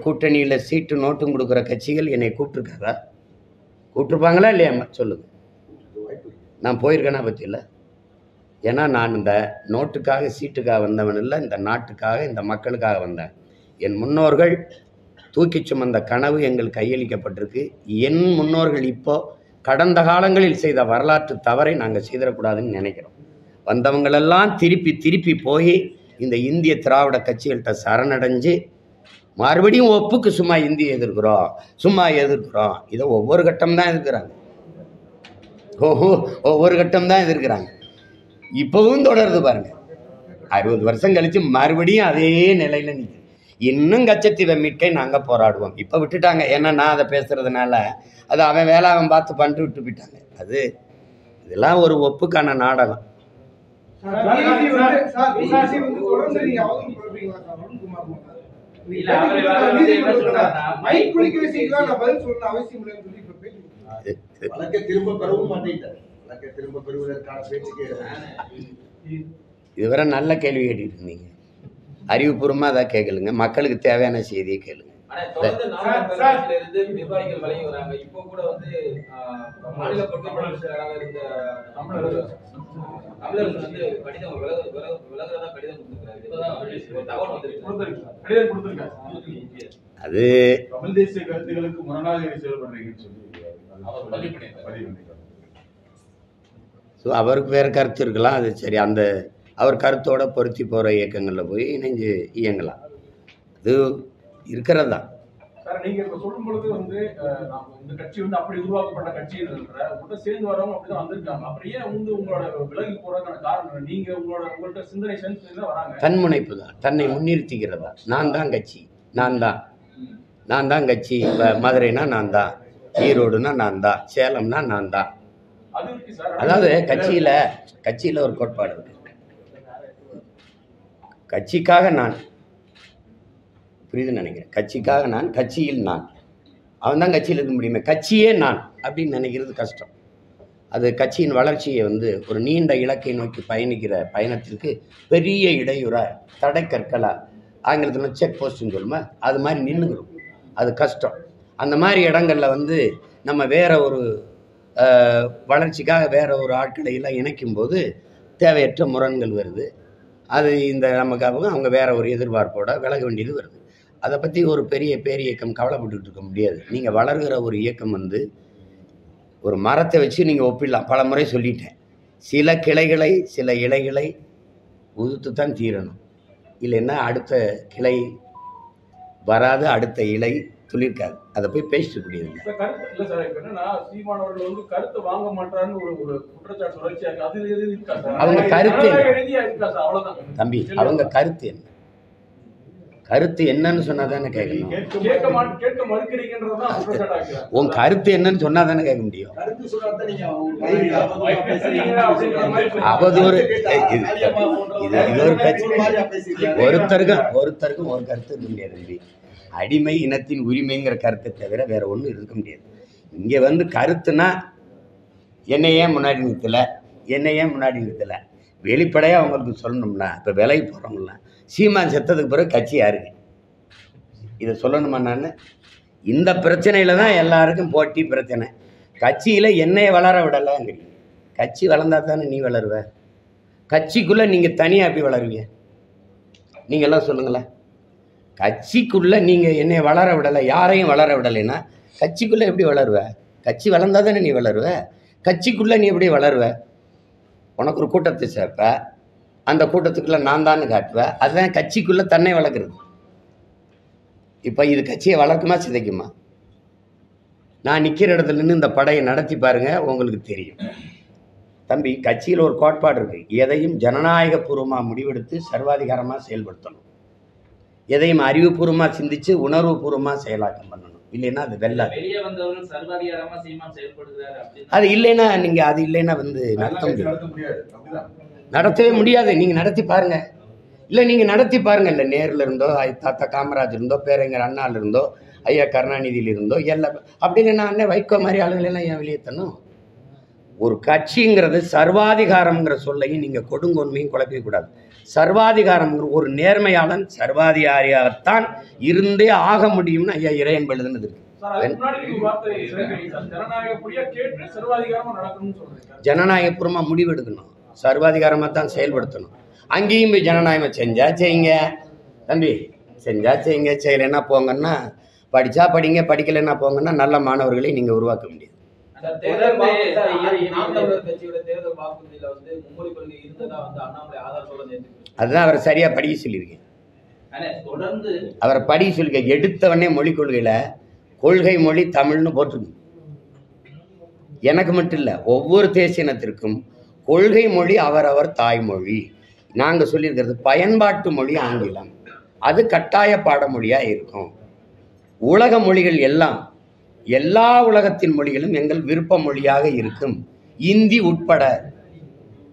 S2: கூட்டணியில் சீட்டு நோட்டும் கொடுக்குற கட்சிகள் என்னை கூப்பிட்டுருக்காதா? கூப்பிட்டுருப்பாங்களா இல்லையா? சொல்லுங்கள். நான் போயிருக்கேனா பற்றி இல்லை. ஏன்னா நான் இந்த நோட்டுக்காக சீட்டுக்காக வந்தவன் இல்லை, இந்த நாட்டுக்காக இந்த மக்களுக்காக வந்தேன். என் முன்னோர்கள் தூக்கி சுமந்த கனவு எங்கள் கையளிக்கப்பட்டிருக்கு. என் முன்னோர்கள் இப்போது கடந்த காலங்களில் செய்த வரலாற்று தவறை நாங்கள் செய்திடக்கூடாதுன்னு நினைக்கிறோம். வந்தவங்களெல்லாம் திருப்பி போய் இந்த இந்திய திராவிட கட்சிகள்கிட்ட சரணடைஞ்சு மறுபடியும் ஒப்புக்கு சும்மா இந்திய எதிர்க்கிறோம் இதை ஒவ்வொரு கட்டம் தான் எதிர்க்கிறாங்க. ஒவ்வொரு கட்டம் தான் எதிர்க்கிறாங்க. இப்போவும் தொடருது பாருங்கள். 60 வருஷம் கழித்து மறுபடியும் அதே நிலையில் நிற்குது. இன்னும் கச்சத்தீவை மீட்க நாங்கள் போராடுவோம். இப்போ விட்டுட்டாங்க, ஏன்னா நான் அதை பேசுகிறதுனால அது அவன் வேலை அவன் பார்த்து பண்ணிட்டு விட்டு போயிட்டாங்க. இதெல்லாம் ஒரு ஒப்புக்கான நாடகம். இதுவரை நல்ல கேள்வி கேட்டுட்டு இருந்தீங்க. அறிவுபூர்வமாக அதை கேட்கலுங்க, மக்களுக்கு தேவையான செய்தியை கேளுங்க. அது அவருக்கு வேறு கருத்து இருக்கலாம். அது சரி, அந்த அவர் கருத்தோட பொருத்தி போகிற இயக்கங்களில் போய் இணைஞ்சு இயங்கலாம். இது இருக்கிறது தான்.
S6: சார் நீங்க இப்ப சொல்லும் பொழுது வந்து நாம இந்த கட்சி வந்து அப்படி உருவாக்கப்பட்ட கட்சி உங்கள்கிட்ட சேர்ந்து வரவங்க அப்படிதான் வந்திருக்காங்க. அப்புறம் ஏன் வந்து உங்களோட விலகி போறதுக்கான காரணம் நீங்க உங்கள்ட்ட சிந்தனை சேர்ந்து தான் வராங்க.
S2: தன்முனைப்பு தான், தன்னை முன்னிறுத்திக்கிறதா. நான் தான் கட்சி, நான் தான் கட்சி. இப்போ மதுரைனா நான் தான், ஈரோடுனா நான் தான், சேலம்னா நான் தான். அதாவது கட்சியில் ஒரு கோட்பாடு இருக்கு. கட்சிக்காக நான், புரியுதுன்னு நினைக்கிறேன். கட்சிக்காக நான், கட்சியில் நான். அவன் தான் கட்சியில் இருக்க முடியுமே, கட்சியே நான் அப்படின்னு நினைக்கிறது கஷ்டம். அது கட்சியின் வளர்ச்சியை வந்து ஒரு நீண்ட இலக்கை நோக்கி பயணிக்கிற பயணத்திற்கு பெரிய இடையூறா, தடை கற்களா, ஆங்கிலத்தில் செக் போஸ்ட்னு சொல்லுமா, அது மாதிரி நின்றுக்கிறோம். அது கஷ்டம். அந்த மாதிரி இடங்களில் வந்து நம்ம வேற ஒரு வளர்ச்சிக்காக வேற ஒரு ஆட்களை எல்லாம் இணைக்கும் போது தேவையற்ற முரண்கள் வருது. அது இந்த நமக்காக அவங்க வேற ஒரு எதிர்பார்ப்போட விலக வேண்டியது வருது. அதை பற்றி ஒரு பெரிய பேரியக்கம் கவலைப்பட்டுக்கிட்டு இருக்க முடியாது. நீங்கள் வளர்கிற ஒரு இயக்கம் வந்து ஒரு மரத்தை வச்சு நீங்கள் ஒப்பிடலாம். பல முறை சொல்லிட்டேன். சில கிளைகளை, சில இலைகளை உதுத்து தான் தீரணும். இல்லைன்னா அடுத்த கிளை வராது, அடுத்த இலை துளிர்க்காது. அதை போய் பேசிட்டு முடியாது.
S6: கருத்து இல்லை சார். இப்போ என்னன்னா சீமானவர்கள் வந்து கருத்து வாங்க மாட்டாருன்னு ஒரு குற்றச்சாட்டு தொடர்ச்சியா இருக்கு. அது இருக்கா சார்? அவங்க கருத்து
S2: அவ்வளவுதான் தம்பி. அவங்க கருத்து என்ன, கருத்து என்னன்னு சொன்னா தானே கேட்கணும்.
S6: கேட்க மறுக்கிறீங்கன்றதுதான் குற்றச்சாட்டு.
S2: உன் கருத்து என்னன்னு சொன்னா தானே கேட்க முடியும். அவதூறு இது ஒரு பிரச்சனை. ஒருத்தருக்கும் ஒரு கருத்து இருக்க முடியாது தம்பி. அடிமை இனத்தின் உரிமைங்கிற கருத்தை தவிர வேற ஒன்றும் இருக்க முடியாது. இங்கே வந்து கருத்துனா என்னையே முன்னாடி நிறுத்தலை, வெளிப்படையாக அவங்களுக்கு சொல்லணும்னா, இப்போ விலைக்கு போகிறவங்களாம் சீமான் செத்ததுக்கு பிறகு கட்சி யாருக்கு இதை சொல்லணுமா? நான் இந்த பிரச்சனையில் தான் எல்லாருக்கும் போட்டி பிரச்சனை. கட்சியில் என்னையை வளர விடலைங்கிறீங்க. கட்சி வளர்ந்தா தானே நீ வளருவ. கட்சிக்குள்ளே நீங்கள் தனியாக எப்படி வளருவீங்க? நீங்கள்லாம் சொல்லுங்களேன். கட்சிக்குள்ளே நீங்கள் என்னை வளர விடலை, யாரையும் வளர விடலைன்னா கட்சிக்குள்ளே எப்படி வளருவ? கட்சி வளர்ந்தா தானே நீ வளருவ. கட்சிக்குள்ளே நீ எப்படி வளருவ? உனக்கு ஒரு கூட்டத்தை சேர்ப்ப, அந்த கூட்டத்துக்குள்ளே நான் தான் காட்டுவேன். அதுதான் கட்சிக்குள்ளே தன்னை வளர்க்குறது. இப்போ இது கட்சியை வளர்க்குமா சிதைக்குமா? நான் நிற்கிற இடத்துல நின்று இந்த படையை நடத்தி பாருங்கள், உங்களுக்கு தெரியும். தம்பி, கட்சியில் ஒரு கோட்பாடு இருக்குது. எதையும் ஜனநாயகபூர்வமாக முடிவெடுத்து சர்வாதிகாரமாக செயல்படுத்தணும். எதையும் அறிவுபூர்வமாக சிந்திச்சு உணர்வுபூர்வமாக செயலாக்கம் பண்ணணும். இல்லைன்னா அது வெல்லாது. அது இல்லைன்னா நீங்கள் அது இல்லைன்னா வந்து நடத்தவே முடியாது. நீங்கள் நடத்தி பாருங்க. இல்லை நீங்கள் நடத்தி பாருங்க. இல்லை நேரில் இருந்தோ, தாத்தா காமராஜ் இருந்தோ, பேரறிஞர் அண்ணாவில் இருந்தோ, ஐயா கருணாநிதியில் இருந்தோ, எல்லாம் அப்படி இல்லைன்னா அண்ணன் வைகோ மாதிரி ஆளுங்களெல்லாம் ஏன் வெளியேற்றணும்? ஒரு கட்சிங்கிறது சர்வாதிகாரம்ங்கிற சொல்லையும் நீங்கள் கொடுங்கொன்மையும் குழப்பிக்கூடாது. சர்வாதிகாரம் ஒரு நேர்மையாளன் சர்வாதிகாரியாகத்தான் இருந்தே ஆக முடியும்னு ஐயா இறையன் எழுதுனது இருக்கு. ஜனநாயகபூர்வமாக முடிவெடுக்கணும், சர்வாதிகாரமாக தான் செயல்படுத்தணும். அங்கேயும் போய் ஜனநாயகம் செஞ்சா செய்யுங்க தம்பி, செஞ்சா செய்யுங்க, செய்யலைன்னா போங்கன்னா, படித்தா படிங்க, படிக்கலைன்னா போங்கன்னா நல்ல மாணவர்களை நீங்கள் உருவாக்க முடியாது. அதுதான் அவரை சரியா படிக்க சொல்லியிருக்கேன். அவரை படிக்க சொல்லியிருக்க. எடுத்தவனே மொழி கொள்கையில கொள்கை மொழி தமிழ்னு போட்டிருக்கு. எனக்கு மட்டும் இல்லை, ஒவ்வொரு தேசியனத்திற்கும் கொள்கை மொழி அவரவர் தாய்மொழி. நாங்கள் சொல்லியிருக்கிறது பயன்பாட்டு மொழி ஆங்கிலம், அது கட்டாய பாடமொழியாக இருக்கும். உலக மொழிகள் எல்லாம், எல்லா உலகத்தின் மொழிகளும் எங்கள் விருப்ப மொழியாக இருக்கும், இந்தி உட்பட.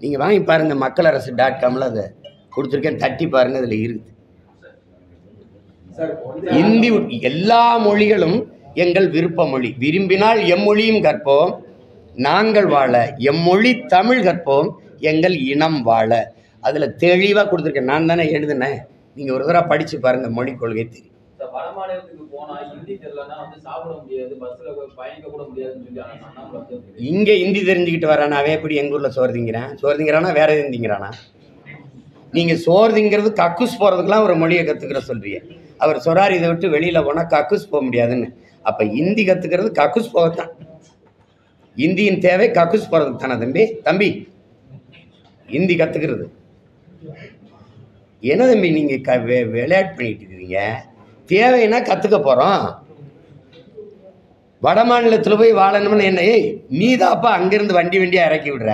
S2: நீங்கள் வாங்கி பாருங்கள், மக்களரசு.comல அதை கொடுத்துருக்கேன், தட்டி பாருங்கள், அதில் இருக்குது. இந்தி எல்லா மொழிகளும் எங்கள் விருப்ப மொழி. விரும்பினால் எம்மொழியும் கற்போம், நாங்கள் வாழ எம்மொழி தமிழ் கற்போம், எங்கள் இனம் வாழ. அதில் தெளிவாக கொடுத்துருக்கேன். நான் தானே எழுதுனேன். நீங்கள் ஒரு தடவை படித்து பாருங்கள், மொழி கொள்கை தெரியும்.
S7: வட மாநிலத்துக்கு போனா ஹிந்தி தெரியலன்னா வந்து சாப்பிட முடியாது, பஸ்ல பயணிக்க கூட முடியாதுன்னு சொல்லி
S2: இங்கே ஹிந்தி தெரிஞ்சுக்கிட்டு வரானாவே எப்படி எங்கள் ஊரில் சோறு திங்கிறானா வேற எதுவும் திங்கிறானா? நீங்கள் சோறு திங்கிறது கக்கூஸ் போகிறதுக்கெலாம் ஒரு மொழியை கற்றுக்கிற சொல்கிறீங்க. அவர் சொல்கிறார், இதை விட்டு வெளியில் போனால் கக்கூஸ் போக முடியாதுன்னு. அப்போ ஹிந்தி கற்றுக்கிறது கக்கூஸ் போகத்தான். இந்தியின் தேவை கக்கூஸ் போகிறதுக்கு தானே தம்பி ஹிந்தி கற்றுக்கிறது. என்ன தம்பி நீங்கள் விளையாட்டு பண்ணிட்டு இருக்கிறீங்க? தேவைன்னா கற்றுக்க போகிறோம். வட மாநிலத்தில் போய் வாழணும்னு என்ன, ஏய் நீதாப்பா அங்கேருந்து வண்டியாக இறக்கி விடுற,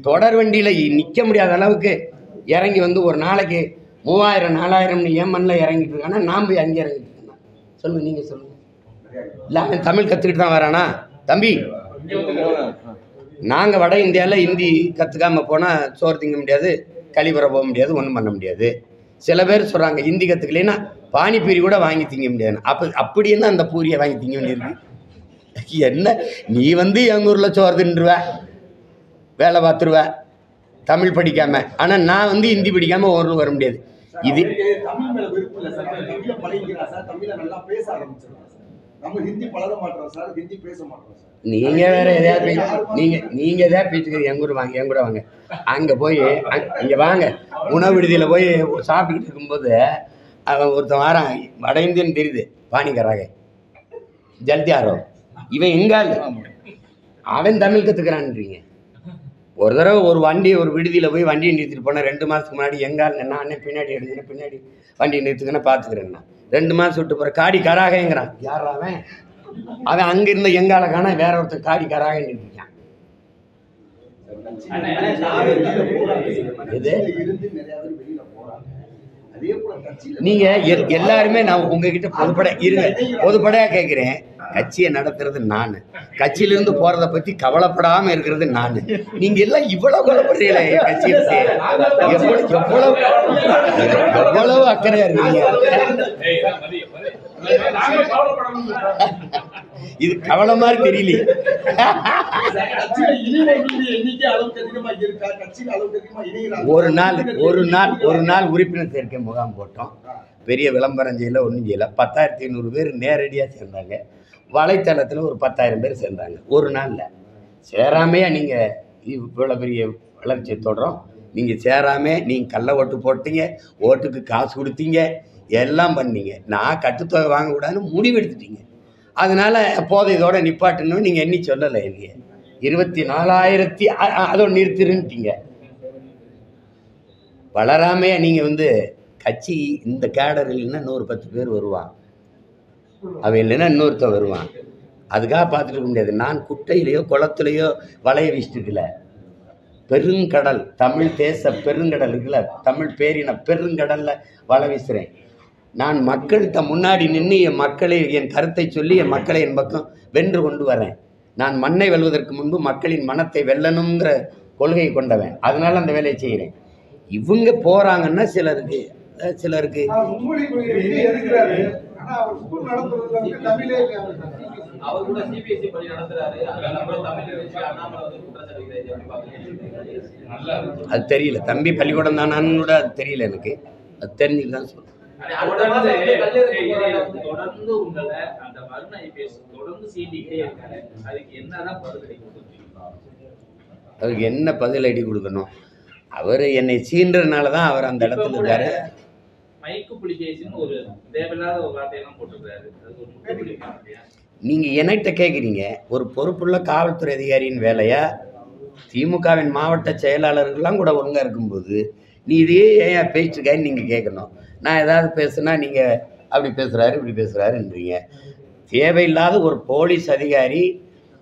S2: தொடர் வண்டியில் நிற்க முடியாத அளவுக்கு இறங்கி வந்து ஒரு நாளைக்கு 3000 4000 என் மண்ணில் இறங்கிட்டு இருக்கானா, நான் போய் அங்கே இறங்கிட்டு இருக்கேன்னா சொல்லுங்கள், நீங்கள் சொல்லுங்கள். இல்லை அவன் தமிழ் கற்றுக்கிட்டு தான் வரானா? தம்பி, நாங்கள் வட இந்தியாவில் ஹிந்தி கற்றுக்காமல் போனால் சோறு திங்க முடியாது, கழிவறை போக முடியாது, ஒன்றும் பண்ண முடியாது. சில பேர் சொல்கிறாங்க ஹிந்தி கற்றுக்கலைன்னா பானிபூரி கூட வாங்கி திங்க முடியாது. அப்படி என்ன அந்த பூரியை வாங்கி திங்க வேண்டியிருக்கு? என்ன நீ வந்து எங்கள் ஊரில் சோறு தின்றுவ, வேலை பார்த்துருவ தமிழ் படிக்காமல். ஆனால் நான் வந்து ஹிந்தி படிக்காமல் ஒரு வர முடியாது. இது
S5: தமிழ் மேல விருப்பம் இல்லை சார். தமிழை பழகிக்கிறா சார், தமிழை நல்லா பேச ஆரம்பிச்சிருக்கோம் சார். நம்ம ஹிந்தி பழக மாட்டோம் சார், ஹிந்தி பேச மாட்டோம் சார்.
S2: நீங்கள் வேற எதையாவது நீங்கள் எதாவது பேச்சுக்கிறது எங்கள் ஊர் வாங்க, என் கூட வாங்க. அங்கே போய் இங்கே வாங்க, உணவு விடுதியில் போய் சாப்பிட்டுக்கிட்டு இருக்கும்போது அவன் ஒருத்தன் வாரான், வட இந்தியன்னு தெரியுது, பானிக்கராக ஜல்தி ஆரோ, இவன் எங்கால் அவன் தமிழ் கற்றுக்கிறான்றீங்க. ஒரு தடவை ஒரு விடுதியில் போய் வண்டியை நிறுத்திட்டு போனேன். 2 மாதத்துக்கு முன்னாடி எங்கால் என்ன அண்ணன் பின்னாடி எடுத்துக்கின, பின்னாடி வண்டியை நிறுத்துக்கன்னு பார்த்துக்கிறேன்னா 2 மாதம் விட்டு போகிற காடி கராகங்கிறான். யார் அவன்? அவன் அங்கே இருந்த எங்கால காண வேற ஒருத்தர் காடி கராக நிறுத்திக்கான். நீங்க எல்லாருமே நான் உங்ககிட்ட பொதுப்படையா கேட்கிறேன். கட்சியை நடத்துறது நான், கட்சியிலிருந்து போறதை பத்தி கவலைப்படாம இருக்கிறது நான். நீங்க எல்லாம் இவ்வளவு கவலைப்படுறீங்களே கட்சியை, எவ்வளவு அக்கறையா இருக்கீங்க. இது கவலை மாதிரி தெரியல. ஒரு நாள் உறுப்பினர் சேர்க்கை முகாம் போட்டோம். பெரிய விளம்பரம் செய்யல, ஒன்றும் செய்யல. 10,500 பேர் நேரடியாக சேர்ந்தாங்க. வலைத்தளத்தில் ஒரு 10,000 பேர் சேர்ந்தாங்க. ஒரு நாளில் சேராமையா நீங்கள் இவ்வளோ பெரிய வளர்ச்சியை தொடரும். நீங்கள் சேராமல் நீங்கள் கள்ள ஓட்டு போட்டீங்க, ஓட்டுக்கு காசு கொடுத்தீங்க, எல்லாம் பண்ணீங்க. நான் கட்டுத்தொகை வாங்கக்கூடாதுன்னு முடிவெடுத்துட்டீங்க. அதனால் போதை இதோட நிப்பாட்டணும் நீங்கள் எண்ணி சொல்லலை. இல்லையே 24,000 அதோட நிறுத்திருந்துட்டீங்க. வளராமையா நீங்கள் வந்து கட்சி இந்த கேடர் இல்லைன்னா இன்னொரு 10 பேர் வருவான், அவன் இல்லைன்னா இன்னொருத்தன் வருவான். அதுக்காக பார்த்துட்டு இருக்க முடியாது. நான் குட்டையிலையோ குளத்துலையோ வலைய வீசிட்டுக்கல. பெருங்கடல், தமிழ் தேச பெருங்கடல் இருக்குல்ல, தமிழ் பேரின பெருங்கடலில் வலை வீசுகிறேன். நான் மக்கள்கிட்ட முன்னாடி நின்று என் மக்களை, என் கருத்தை சொல்லி என் மக்களை என் பக்கம் வென்று கொண்டு வரேன். நான் மண்ணை வெல்வதற்கு முன்பு மக்களின் மனத்தை வெல்லணுங்கிற கொள்கையை கொண்டவன். அதனால அந்த வேலையை செய்கிறேன். இவங்க போகிறாங்கன்னா சிலருக்கு
S7: அவர் கூட சிபிஎஸ்இ பள்ளி நடத்துறாரு.
S2: அது தெரியல தம்பி, பள்ளிக்கூடம் தானான்னு கூட அது தெரியல எனக்கு. அது தெரிஞ்சுட்டு தான் சொல்றேன்.
S1: தொடர்ந்து உங்களை அந்த வருண ஐபிஎஸ் தொடர்ந்து சீண்டிக்கிட்டே இருக்காரு. அதுக்கு என்னதான் பதிலடி கொடுக்கணும்?
S2: அவருக்கு என்ன பதிலடி கொடுக்கணும்? அவர் என்னை சீன்றதுனால தான் அவர் அந்த இடத்துல இருக்காரு.
S1: மைக்கு புலிகேசின்னு ஒரு தேவையில்லாத ஒரு வார்த்தையெல்லாம் போட்டுருக்காரு. அது ஒரு முக்கிய.
S2: நீங்கள் என்கிட்ட கேட்குறீங்க, ஒரு பொறுப்புள்ள காவல்துறை அதிகாரியின் வேலையா? திமுகவின் மாவட்ட செயலாளர்கள்லாம் கூட ஒழுங்காக இருக்கும்போது நீ இதையே ஏன் பேச்சுக்கான்னு நீங்கள் கேட்கணும். நான் ஏதாவது பேசுனா நீங்கள் அப்படி பேசுகிறாரு இப்படி பேசுகிறாருன்றீங்க. தேவையில்லாத ஒரு போலீஸ் அதிகாரி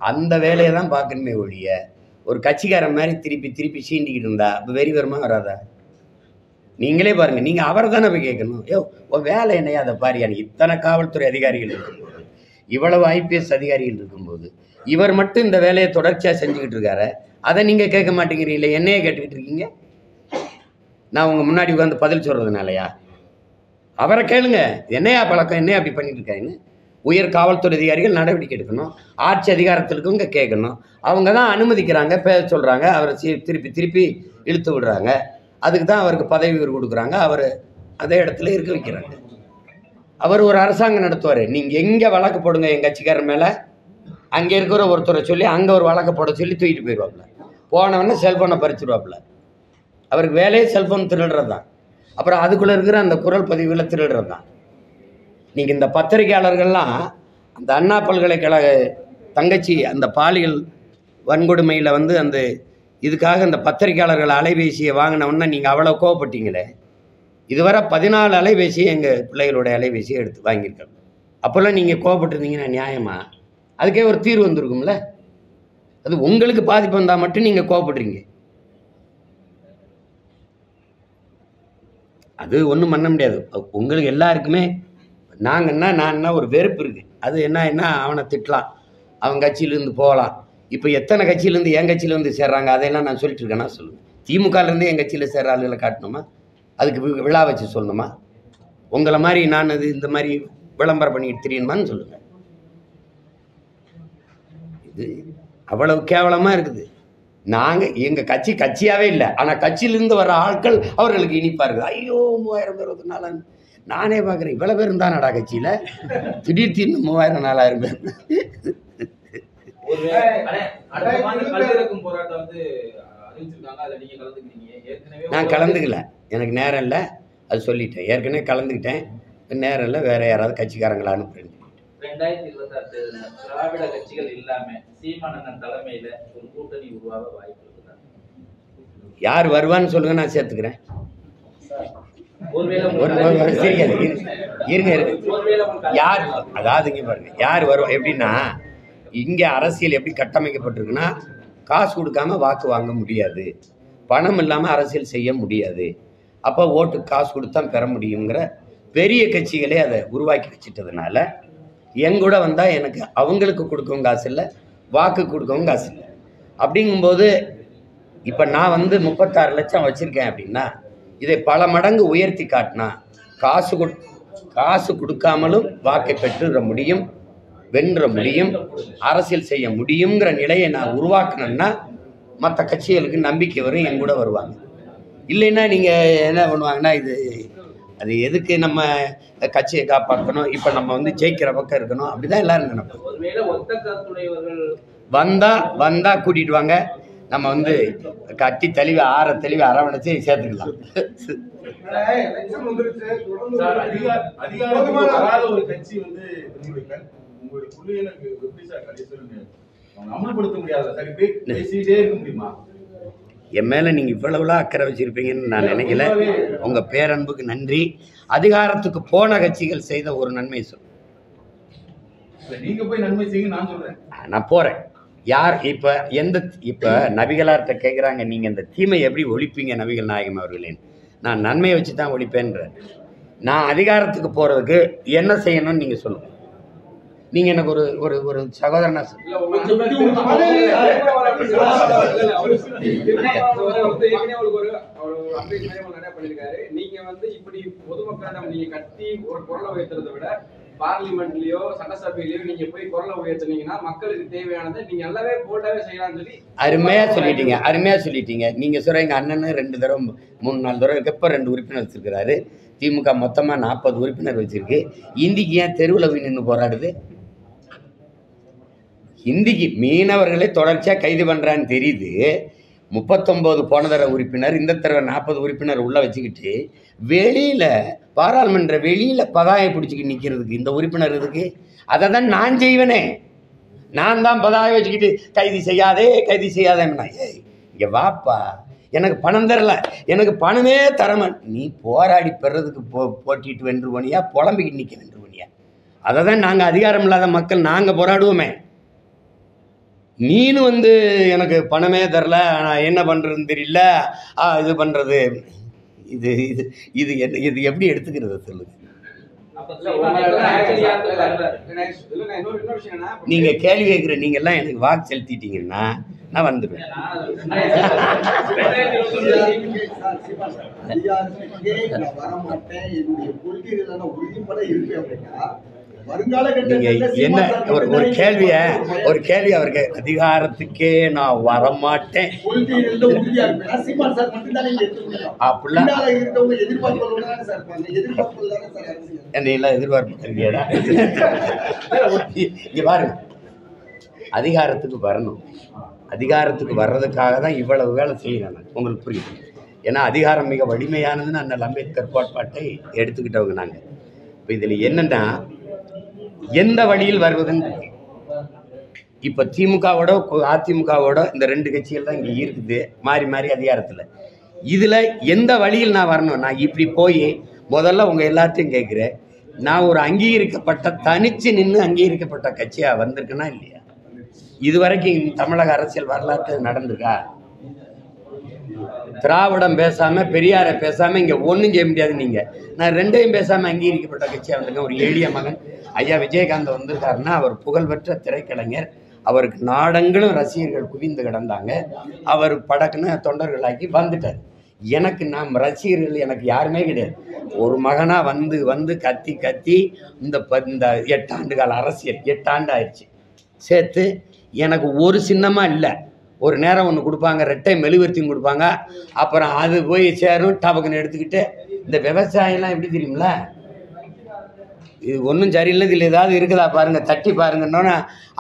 S2: அந்த வேலையை தான் பார்க்கணுமே ஒழிய ஒரு கட்சிக்காரன் மாதிரி திருப்பி சீண்டிக்கிட்டு இருந்தா அப்போ வெறி வருமா வராதா? நீங்களே பாருங்கள். நீங்கள் அவரை தானே போய் கேட்கணும். உன் வேலை என்னையா அதை பாரு. எனக்கு இத்தனை காவல்துறை அதிகாரிகள் இருக்கும்போது, இவ்வளவு ஐபிஎஸ் அதிகாரிகள் இருக்கும்போது இவர் மட்டும் இந்த வேலையை தொடர்ச்சியாக செஞ்சுக்கிட்டு இருக்காரு. அதை நீங்கள் கேட்க மாட்டேங்கிறீங்களே, என்னையே கேட்டுக்கிட்டு இருக்கீங்க. நான் உங்கள் முன்னாடி உட்காந்து பதில் சொல்கிறதுனாலயா? அவரை கேளுங்க, என்னையா பழக்கம், என்னையா அப்படி பண்ணிட்டு இருக்காங்கன்னு. உயர் காவல்துறை அதிகாரிகள் நடவடிக்கை எடுக்கணும். ஆட்சி அதிகாரத்திற்குங்க கேட்கணும். அவங்க தான் அனுமதிக்கிறாங்க, பேச சொல்கிறாங்க, அவரை திருப்பி இழுத்து விடுறாங்க. அதுக்கு தான் அவருக்கு பதவி உயர்வு கொடுக்குறாங்க, அவர் அதே இடத்துல இருக்க வைக்கிறாங்க. அவர் ஒரு அரசாங்கம் நடத்துவார். நீங்கள் எங்கே வழக்கு போடுங்க எங்கள் கட்சிக்காரர் மேலே, அங்கே இருக்கிற ஒருத்தரை சொல்லி அங்கே ஒரு வழக்கு போட சொல்லி தூக்கிட்டு போயிடுவாப்புல. போனவொடனே செல்ஃபோனை பறிச்சுடுவாப்புல. அவருக்கு வேலையே செல்ஃபோன் திருடுறது தான். அப்புறம் அதுக்குள்ளே இருக்கிற அந்த குரல் பதிவுகளை திருடுறது தான். நீங்கள் இந்த பத்திரிகையாளர்கள்லாம் அந்த அண்ணா பல்கலைக்கழக தங்கச்சி அந்த பாலியல் வன்கொடுமையில் வந்து அந்த இதுக்காக அந்த பத்திரிகையாளர்கள் அலைபேசியை வாங்கினவுடனே நீங்கள் அவ்வளோ கோவப்பட்டீங்களே. இதுவரை 14 அலைபேசியை எங்கள் பிள்ளைகளுடைய அலைபேசியை எடுத்து வாங்கியிருக்கோம். அப்போல்லாம் நீங்கள் கோவப்பட்டிருந்தீங்கன்னா நியாயமா? அதுக்கே ஒரு தீர்வு வந்திருக்கும்ல. அது உங்களுக்கு பாதிப்பு வந்தால் மட்டும் நீங்கள் கோவப்படுறீங்க. அது ஒன்றும் பண்ண முடியாது. உங்களுக்கு எல்லாருக்குமே நான் ஒரு வெறுப்பு இருக்குது. அது என்ன அவனை திட்டலாம், அவன் கட்சியிலேருந்து போகலாம். இப்போ எத்தனை கட்சியிலேருந்து என் கட்சியிலேருந்து சேர்றாங்க அதையெல்லாம் நான் சொல்லிட்டு இருக்கேன்னா சொல்லுங்கள். திமுகலேருந்து என் கட்சியில் சேர்ற ஆளுகளை காட்டணுமா? அதுக்கு விழா வச்சு சொல்லணுமா? உங்களை மாதிரி நான் அது இந்த மாதிரி விளம்பரம் பண்ணிட்டு தெரியணுமான்னு சொல்லுங்கள். இது அவ்வளவு கேவலமாக இருக்குது. நாங்கள் எங்கள் கட்சியாகவே இல்லை, ஆனால் கட்சியிலேருந்து வர ஆட்கள் அவர்களுக்கு இனிப்பாக இருக்குது. ஐயோ 3000 பேர் 24 நானே பார்க்குறேன், இவ்வளோ பேர் இருந்தானடா கட்சியில், திடீர்னு 3000 4000 பேர். நான் கலந்துக்கல, எனக்கு நேரம் இல்லை, அது சொல்லிட்டேன். ஏற்கனவே கலந்துக்கிட்டேன், நேரம் இல்லை, வேற யாராவது கட்சிக்காரங்களா அனுப்புறேன்.
S1: 2026 திராவிட கட்சிகள் இல்லாம சீமானன் தலைமையில ஒரு கூட்டணி உருவாக வாய்ப்பு இருக்குதா?
S2: யார் வருவான்னு சொல்லுங்க, நான் சேர்த்துக்கிறேன். இருங்க யார், அதாவது இங்க பாருங்க, யார் வருவா எப்படின்னா, இங்க அரசியல் எப்படி கட்டமைக்கப்பட்டிருக்குன்னா, காசு கொடுக்காம வாக்கு வாங்க முடியாது, பணம் இல்லாமல் அரசியல் செய்ய முடியாது, அப்போ ஓட்டு காசு கொடுத்தா பெற முடியுங்கிற பெரிய கட்சிகளே அதை உருவாக்கி வச்சுட்டதுனால எங்கூட வந்தால் எனக்கு அவங்களுக்கு கொடுக்கவும் காசு இல்லை, வாக்கு கொடுக்கவும் காசு இல்லை. அப்படிங்கும்போது இப்போ நான் 36 லட்சம் வச்சுருக்கேன் அப்படின்னா, இதை பல மடங்கு உயர்த்தி காட்டினா காசு கொடுக்காமலும் வாக்கை பெற்றுற முடியும், வென்ற முடியும், அரசியல் செய்ய முடியுங்கிற நிலையை நான் உருவாக்கணும்னா மற்ற கட்சிகளுக்கு நம்பிக்கை வரும், என் கூட வருவாங்க. இல்லைன்னா நீங்கள் என்ன பண்ணுவாங்கன்னா, அது எதுக்கு நம்ம கட்சியை காப்பாற்றணும், இப்போ நம்ம ஜெயிக்கிற பக்கம் இருக்கணும், அப்படிதான் எல்லாரும் நினைப்போம். வந்தா கூட்டிட்டு வாங்க, நம்ம கட்டி தெளிவு தெளிவு அரவணைச்சு சேர்த்துக்கலாம்.
S6: ஒரு கட்சி அமல்படுத்த முடியாது, பேசிட்டே இருக்க முடியுமா?
S2: என் மேலே நீங்கள் இவ்வளவுலாம் அக்கறை வச்சுருப்பீங்கன்னு நான் நினைக்கல. உங்கள் பேரன்புக்கு நன்றி. அதிகாரத்துக்கு போன கட்சிகள் செய்த ஒரு நன்மை சொல்.
S6: நீங்கள் போய் நன்மை செய்யுங்க, நான் சொல்கிறேன்.
S2: நான் போகிறேன். யார் இப்போ நபிகளார்கிட்ட கேட்குறாங்க, நீங்கள் இந்த தீமை எப்படி ஒழிப்பீங்க நபிகள் நாயகம் அவர்களேன்னு. நான் நன்மையை வச்சு தான் ஒழிப்பேன்ற. நான் அதிகாரத்துக்கு போகிறதுக்கு என்ன செய்யணும்னு நீங்கள் சொல்லுங்கள். நீங்கள் எனக்கு ஒரு சகோதரனா
S8: நீங்க இப்படி பொதுமக்களிடம் நீங்க கத்தி ஒரு குரலை உயர்த்துறதை விட பார்லிமெண்ட்லயோ சட்டசபையிலயோ நீங்க போய் குரலை உயர்த்துனீங்கன்னா மக்களுக்கு தேவையானதை நீங்க நல்லாவே போட்டாவே செய்யலாம்னு சொல்லி
S2: அருமையா சொல்லிட்டீங்க. நீங்க சொல்றீங்க அண்ணன் 2 தடவை 3-4 தடவை எப்ப 2 உறுப்பினர் வச்சிருக்கிறாரு. திமுக மொத்தமா 40 உறுப்பினர் வச்சிருக்கு. இந்திக்கு ஏன் தெருவில் நின்று போராடுது? இந்திக்கு மீனவர்களை தொடர்ச்சியாக கைது பண்ணுறான்னு தெரியுது. 39 போன தடவை உறுப்பினர், இந்த தடவை 40 உறுப்பினர் உள்ளே வச்சுக்கிட்டு வெளியில் பாராளுமன்ற வெளியில் பதாயை பிடிச்சிக்கிட்டு நிற்கிறதுக்கு இந்த உறுப்பினர் இதுக்கு. அதை தான் நான் செய்வேனே. நான் தான் பதாயை வச்சுக்கிட்டு கைது செய்யாதேன்னா, ஏய் இங்கே வாப்பா, எனக்கு பணம் தரல, எனக்கு பணமே தரமன், நீ போராடி பெறதுக்கு போட்டிட்டு வென்று போனியா, புலம்பிக்கிட்டு நிற்க வென்று போனியா? அதை தான் நாங்கள் அதிகாரம் இல்லாத மக்கள் நாங்கள் போராடுவோமே. நீனு எனக்கு பணமே தரல, நான் என்ன பண்ணுறதுன்னு தெரியல, இது பண்ணுறது, இது இது இது இது எப்படி எடுத்துக்கிறது சொல்லுங்க. நீங்கள் கேள்வி கேட்குற நீங்கள்லாம் எனக்கு வாக்கு செலுத்திட்டீங்கன்னா நான் வந்துடுவேன்.
S5: வரமாட்டேன், என்னுடைய கொள்கைகள் உறுதிப்பட இருக்கு அப்படின்னா
S2: என்ன ஒரு கேள்வி அவருக்கு, அதிகாரத்துக்கே நான் வரமாட்டேன் அப்படிலாம் என்னையெல்லாம் எதிர்பார்ப்பு. இங்க பாருங்க, அதிகாரத்துக்கு வரணும். அதிகாரத்துக்கு வர்றதுக்காக தான் இவ்வளவு வேலை செய்யறாங்க, உங்களுக்கு புரியும். ஏன்னா அதிகாரம் மிக வலிமையானதுன்னு அண்ணல் அம்பேத்கர் கோட்பாட்டை எடுத்துக்கிட்டவங்க நாங்கள். இப்போ இதில் என்னன்னா, எந்த வழியில் வருவதுன்னு இப்போ திமுகவோட அதிமுகவோட இந்த 2 கட்சிகள் தான் இங்கே இருக்குது, மாறி மாறி அதிகாரத்தில். இதில் எந்த வழியில் நான் வரணும்? நான் இப்படி போய் முதல்ல உங்கள் எல்லாத்தையும் கேட்குறேன், நான் ஒரு அங்கீகரிக்கப்பட்ட தனித்து நின்று அங்கீகரிக்கப்பட்ட கட்சியாக வந்திருக்குன்னா இல்லையா? இதுவரைக்கும் தமிழக அரசியல் வரலாற்று நடந்திருக்கா? திராவிடம் பேசாமல் பெரியாரை பேசாமல் இங்கே ஒன்றும் செய்ய முடியாது. நீங்கள் நான் ரெண்டையும் பேசாமல் அங்கீகரிக்கப்பட்ட கட்சியாக வந்திருக்கேன். ஒரு எளிய மகன் ஐயா விஜயகாந்த் வந்திருக்காருன்னா அவர் புகழ்பெற்ற திரைக்கலைஞர், அவருக்கு நாடங்களும் ரசிகர்கள் குவிந்து கிடந்தாங்க. அவர் படக்குன்னு தொண்டர்களாக்கி வந்துட்டார். எனக்கு நாம் ரசிகர்கள் எனக்கு யாருமே கிடையாது. ஒரு மகனாக வந்து கத்தி கத்தி இந்த 8 ஆண்டு கால அரசியல் 8 ஆண்டு ஆயிடுச்சு சேர்த்து எனக்கு ஒரு சின்னமாக இல்லை. ஒரு நேரம் ஒன்று கொடுப்பாங்க, ரெட்டை மெழுகுவர்த்தியும் கொடுப்பாங்க, அப்புறம் அது போய் சேரும் டபக்குன்னு எடுத்துக்கிட்டு. இந்த விவசாயம்லாம் எப்படி தெரியுங்களா? இது ஒன்றும் சரியில்லை, இதில் ஏதாவது இருக்குதா பாருங்கள், தட்டி பாருங்கன்னோன்னா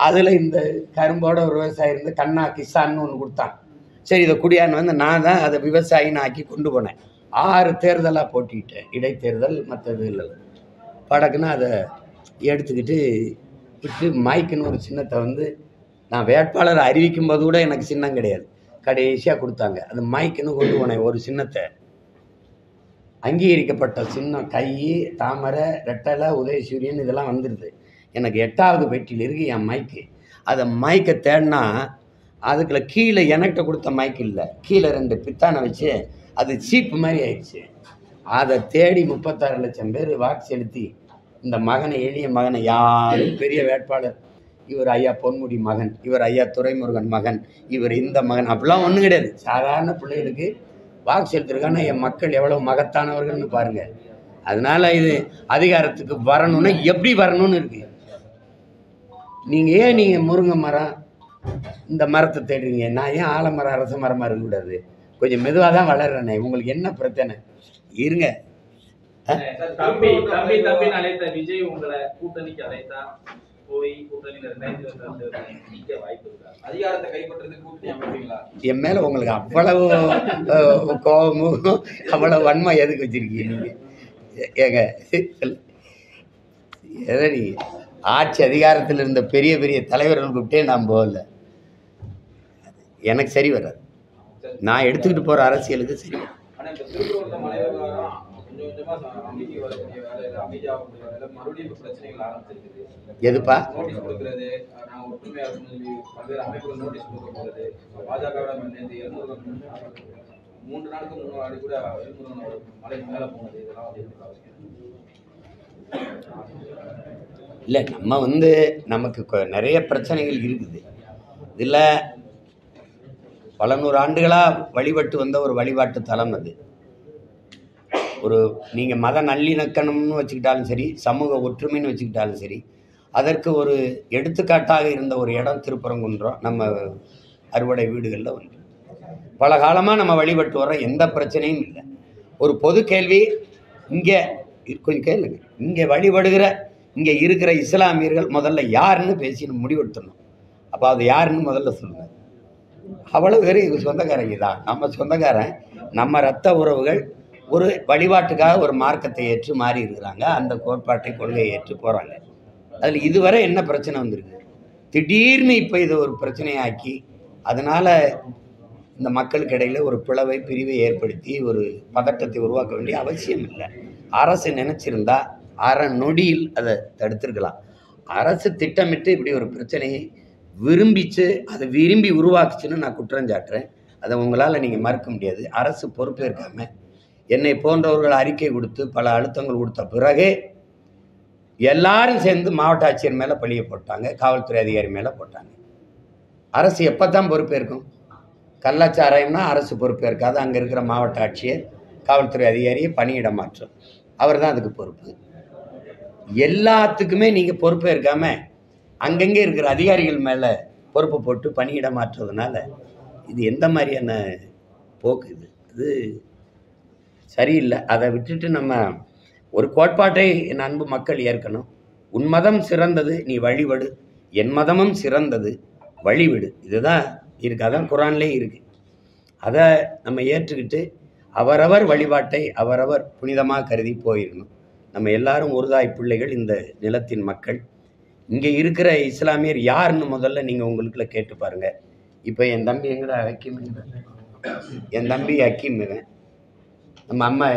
S2: அதில் இந்த கரும்போட ஒரு விவசாயி இருந்து கண்ணா கிசான்னு ஒன்று கொடுத்தான். சரி இதை குடியான்னு வந்து நான் தான் அதை விவசாயின்னு ஆக்கி கொண்டு போனேன். 6 தேர்தலாக போட்டிக்கிட்டேன், இடைத்தேர்தல் மற்றது இல்லை. படக்குன்னா அதை எடுத்துக்கிட்டு விட்டு மைக்குன்னு ஒரு சின்னத்தை வந்து நான் வேட்பாளர் அறிவிக்கும் போது கூட எனக்கு சின்னம் கிடையாது, கடைசியாக கொடுத்தாங்க. அது மைக்குன்னு கொண்டு போனேன். ஒரு சின்னத்தை அங்கீகரிக்கப்பட்ட சின்னம் கை, தாமரை, ரெட்டலை, உதயசூரியன் இதெல்லாம் வந்துடுது. எனக்கு 8வது பெட்டியில் இருக்குது என் மைக்கு. அதை மைக்கை தேடினா அதுக்குள்ள கீழே எனக்கிட்ட கொடுத்த மைக்கு இல்லை, கீழே 2 பித்தானை வச்சு அது சீப்பு மாதிரி ஆயிடுச்சு. அதை தேடி 36 லட்சம் பேர் வாக்கு செலுத்தி இந்த மகனை, எளிய மகனை, யாரும் பெரிய வேட்பாளர் இவர் ஐயா பொன்முடி மகன், இவர் ஐயா துரைமுருகன் மகன், இவர் இந்த மகன் அப்படிலாம் ஒன்றும் கிடையாது. சாதாரண பிள்ளைகளுக்கு வாக்கு செலுத்திருக்காங்கன்னா என் மக்கள் எவ்வளோ மகத்தானவர்கள்னு பாருங்கள். அதனால் இது அதிகாரத்துக்கு வரணும்னா எப்படி வரணும்னு இருக்குது. நீங்கள் முருங்கை மரம் இந்த மரத்தை தேடுறீங்க, நான் ஏன் ஆலமரம் அரச மரமாக இருக்கக்கூடாது? கொஞ்சம் மெதுவாக தான் வளர்றேனே, உங்களுக்கு என்ன பிரச்சனை? இருங்க.
S1: தம்பி அழைத்த விஜய் உங்களை கூட்டணிக்கு அழைத்தா போய் கூட்டணியில் வாய்ப்பு இருக்கா? அதிகாரத்தை கைப்பற்றுறதுக்கு கூட்டணி அமைப்பீங்களா?
S2: என் மேலே உங்களுக்கு அவ்வளவு கோபமும் அவ்வளவு வன்மை எதுக்கு வச்சிருக்கீங்க நீங்கள்? ஏங்க எதடி ஆட்சி அதிகாரத்தில் இருந்த பெரிய பெரிய தலைவர்கள் கூப்பிட்டே நான் போகல, எனக்கு சரி வராது. நான் எடுத்துக்கிட்டு போகிற அரசியலுக்கு சரி வராது.
S7: ஆனா இந்த திருப்பூர் மலை விவகாரம் கொஞ்சம் கொஞ்சமா அமைதி வரக்கூடிய வேலையில அமைதியாகக்கூடிய வேலையில மறுபடியும் பிரச்சனைகள் ஆரம்பிச்சிருக்குது.
S2: எதுப்பா?
S7: நோட்டீஸ் கொடுக்கறது, நாங்க ஒற்றுமையா சொல்லி பல்வேறு அமைப்புகள் நோட்டீஸ் கொடுக்க போகிறது. பாஜகவோட நேற்று 3 நாளுக்கு முன்னாடி கூட மலை மேல போனது, இதெல்லாம் வந்து
S2: இல்லை, நம்ம வந்து நமக்கு நிறைய பிரச்சனைகள் இருக்குது. இதில் பல 100 ஆண்டுகளாக வழிபட்டு வந்த ஒரு வழிபாட்டு தலம் அது. ஒரு நீங்கள் மத நல்லிணக்கணம்னு வச்சுக்கிட்டாலும் சரி, சமூக ஒற்றுமைன்னு வச்சுக்கிட்டாலும் சரி, அதற்கு ஒரு எடுத்துக்காட்டாக இருந்த ஒரு இடம் திருப்பரங்குன்றம். நம்ம அறுவடை வீடுகளில் ஒன்று பல காலமாக நம்ம வழிபட்டு வரோம், எந்த பிரச்சனையும் இல்லை. ஒரு பொது கேள்வி இங்கே கொஞ்சம் கேளுங்க, இங்கே வழிபடுகிற இங்கே இருக்கிற இஸ்லாமியர்கள் முதல்ல யாருன்னு பேசி முடிவெடுத்தணும். அப்போ அது யாருன்னு முதல்ல சொல்லுங்கள். அவ்வளோ பேர் இது சொந்தக்காரங்க தான், நம்ம சொந்தக்காரன், நம்ம இரத்த உறவுகள். ஒரு வழிபாட்டுக்காக ஒரு மார்க்கத்தை ஏற்று மாறி இருக்கிறாங்க, அந்த கோட்பாட்டை கொள்கையை ஏற்று போகிறாங்க. அதில் இதுவரை என்ன பிரச்சனை வந்திருக்கு? திடீர்னு இப்போ இதை ஒரு பிரச்சனையாக்கி அதனால் இந்த மக்களுக்கு இடையில் ஒரு பிரிவை ஏற்படுத்தி ஒரு பதட்டத்தை உருவாக்க வேண்டிய அவசியம் இல்லை. அரசு நினச்சிருந்தா அரை நொடியில் அதை தடுத்திருக்கலாம். அரசு திட்டமிட்டு இப்படி ஒரு பிரச்சனையை விரும்பிச்சு அதை விரும்பி உருவாக்குச்சுன்னு நான் குற்றஞ்சாட்டுறேன். அதை உங்களால் நீங்கள் மறுக்க முடியாது. அரசு பொறுப்பேற்காமல் என்னை போன்றவர்கள் அறிக்கை கொடுத்து பல அழுத்தங்கள் கொடுத்த பிறகே எல்லாரும் சேர்ந்து மாவட்ட ஆட்சியர் மேலே பழியை போட்டாங்க, காவல்துறை அதிகாரி மேலே போட்டாங்க. அரசு எப்போ தான் பொறுப்பேற்கும்? கள்ளச்சாராயம்னா அரசு பொறுப்பேற்காது. அங்கே இருக்கிற மாவட்ட ஆட்சியர், காவல்துறை அதிகாரியை பணியிட மாற்றம், அவர் தான் அதுக்கு பொறுப்பு. எல்லாத்துக்குமே நீங்கள் பொறுப்பேற்காமல் அங்கங்கே இருக்கிற அதிகாரிகள் மேலே பொறுப்பு போட்டு பணியிட மாற்றுறதுனால இது எந்த மாதிரியான போக்கு? இது சரியில்லை. அதை விட்டுட்டு நம்ம ஒரு கோட்பாட்டை என் அன்பு மக்கள் ஏற்கணும். உன் மதம் சிறந்தது, நீ வழிபடு, என் மதமும் சிறந்தது, வழிவிடு. இதுதான் இருக்குது, அதான் குரான்லேயே இருக்குது. அதை நம்ம ஏற்றுக்கிட்டு அவரவர் வழிபாட்டை அவரவர் புனிதமாக கருதி போயிடணும். நம்ம எல்லாரும் ஒருதாய் பிள்ளைகள், இந்த நிலத்தின் மக்கள். இங்கே இருக்கிற இஸ்லாமியர் யாருன்னு முதல்ல நீங்கள் உங்களுக்குள்ள கேட்டு பாருங்கள். இப்போ என் தம்பி எங்கடா வைக்கணும் என் தம்பி ஹக்கீம் இவன். நம்ம அம்மா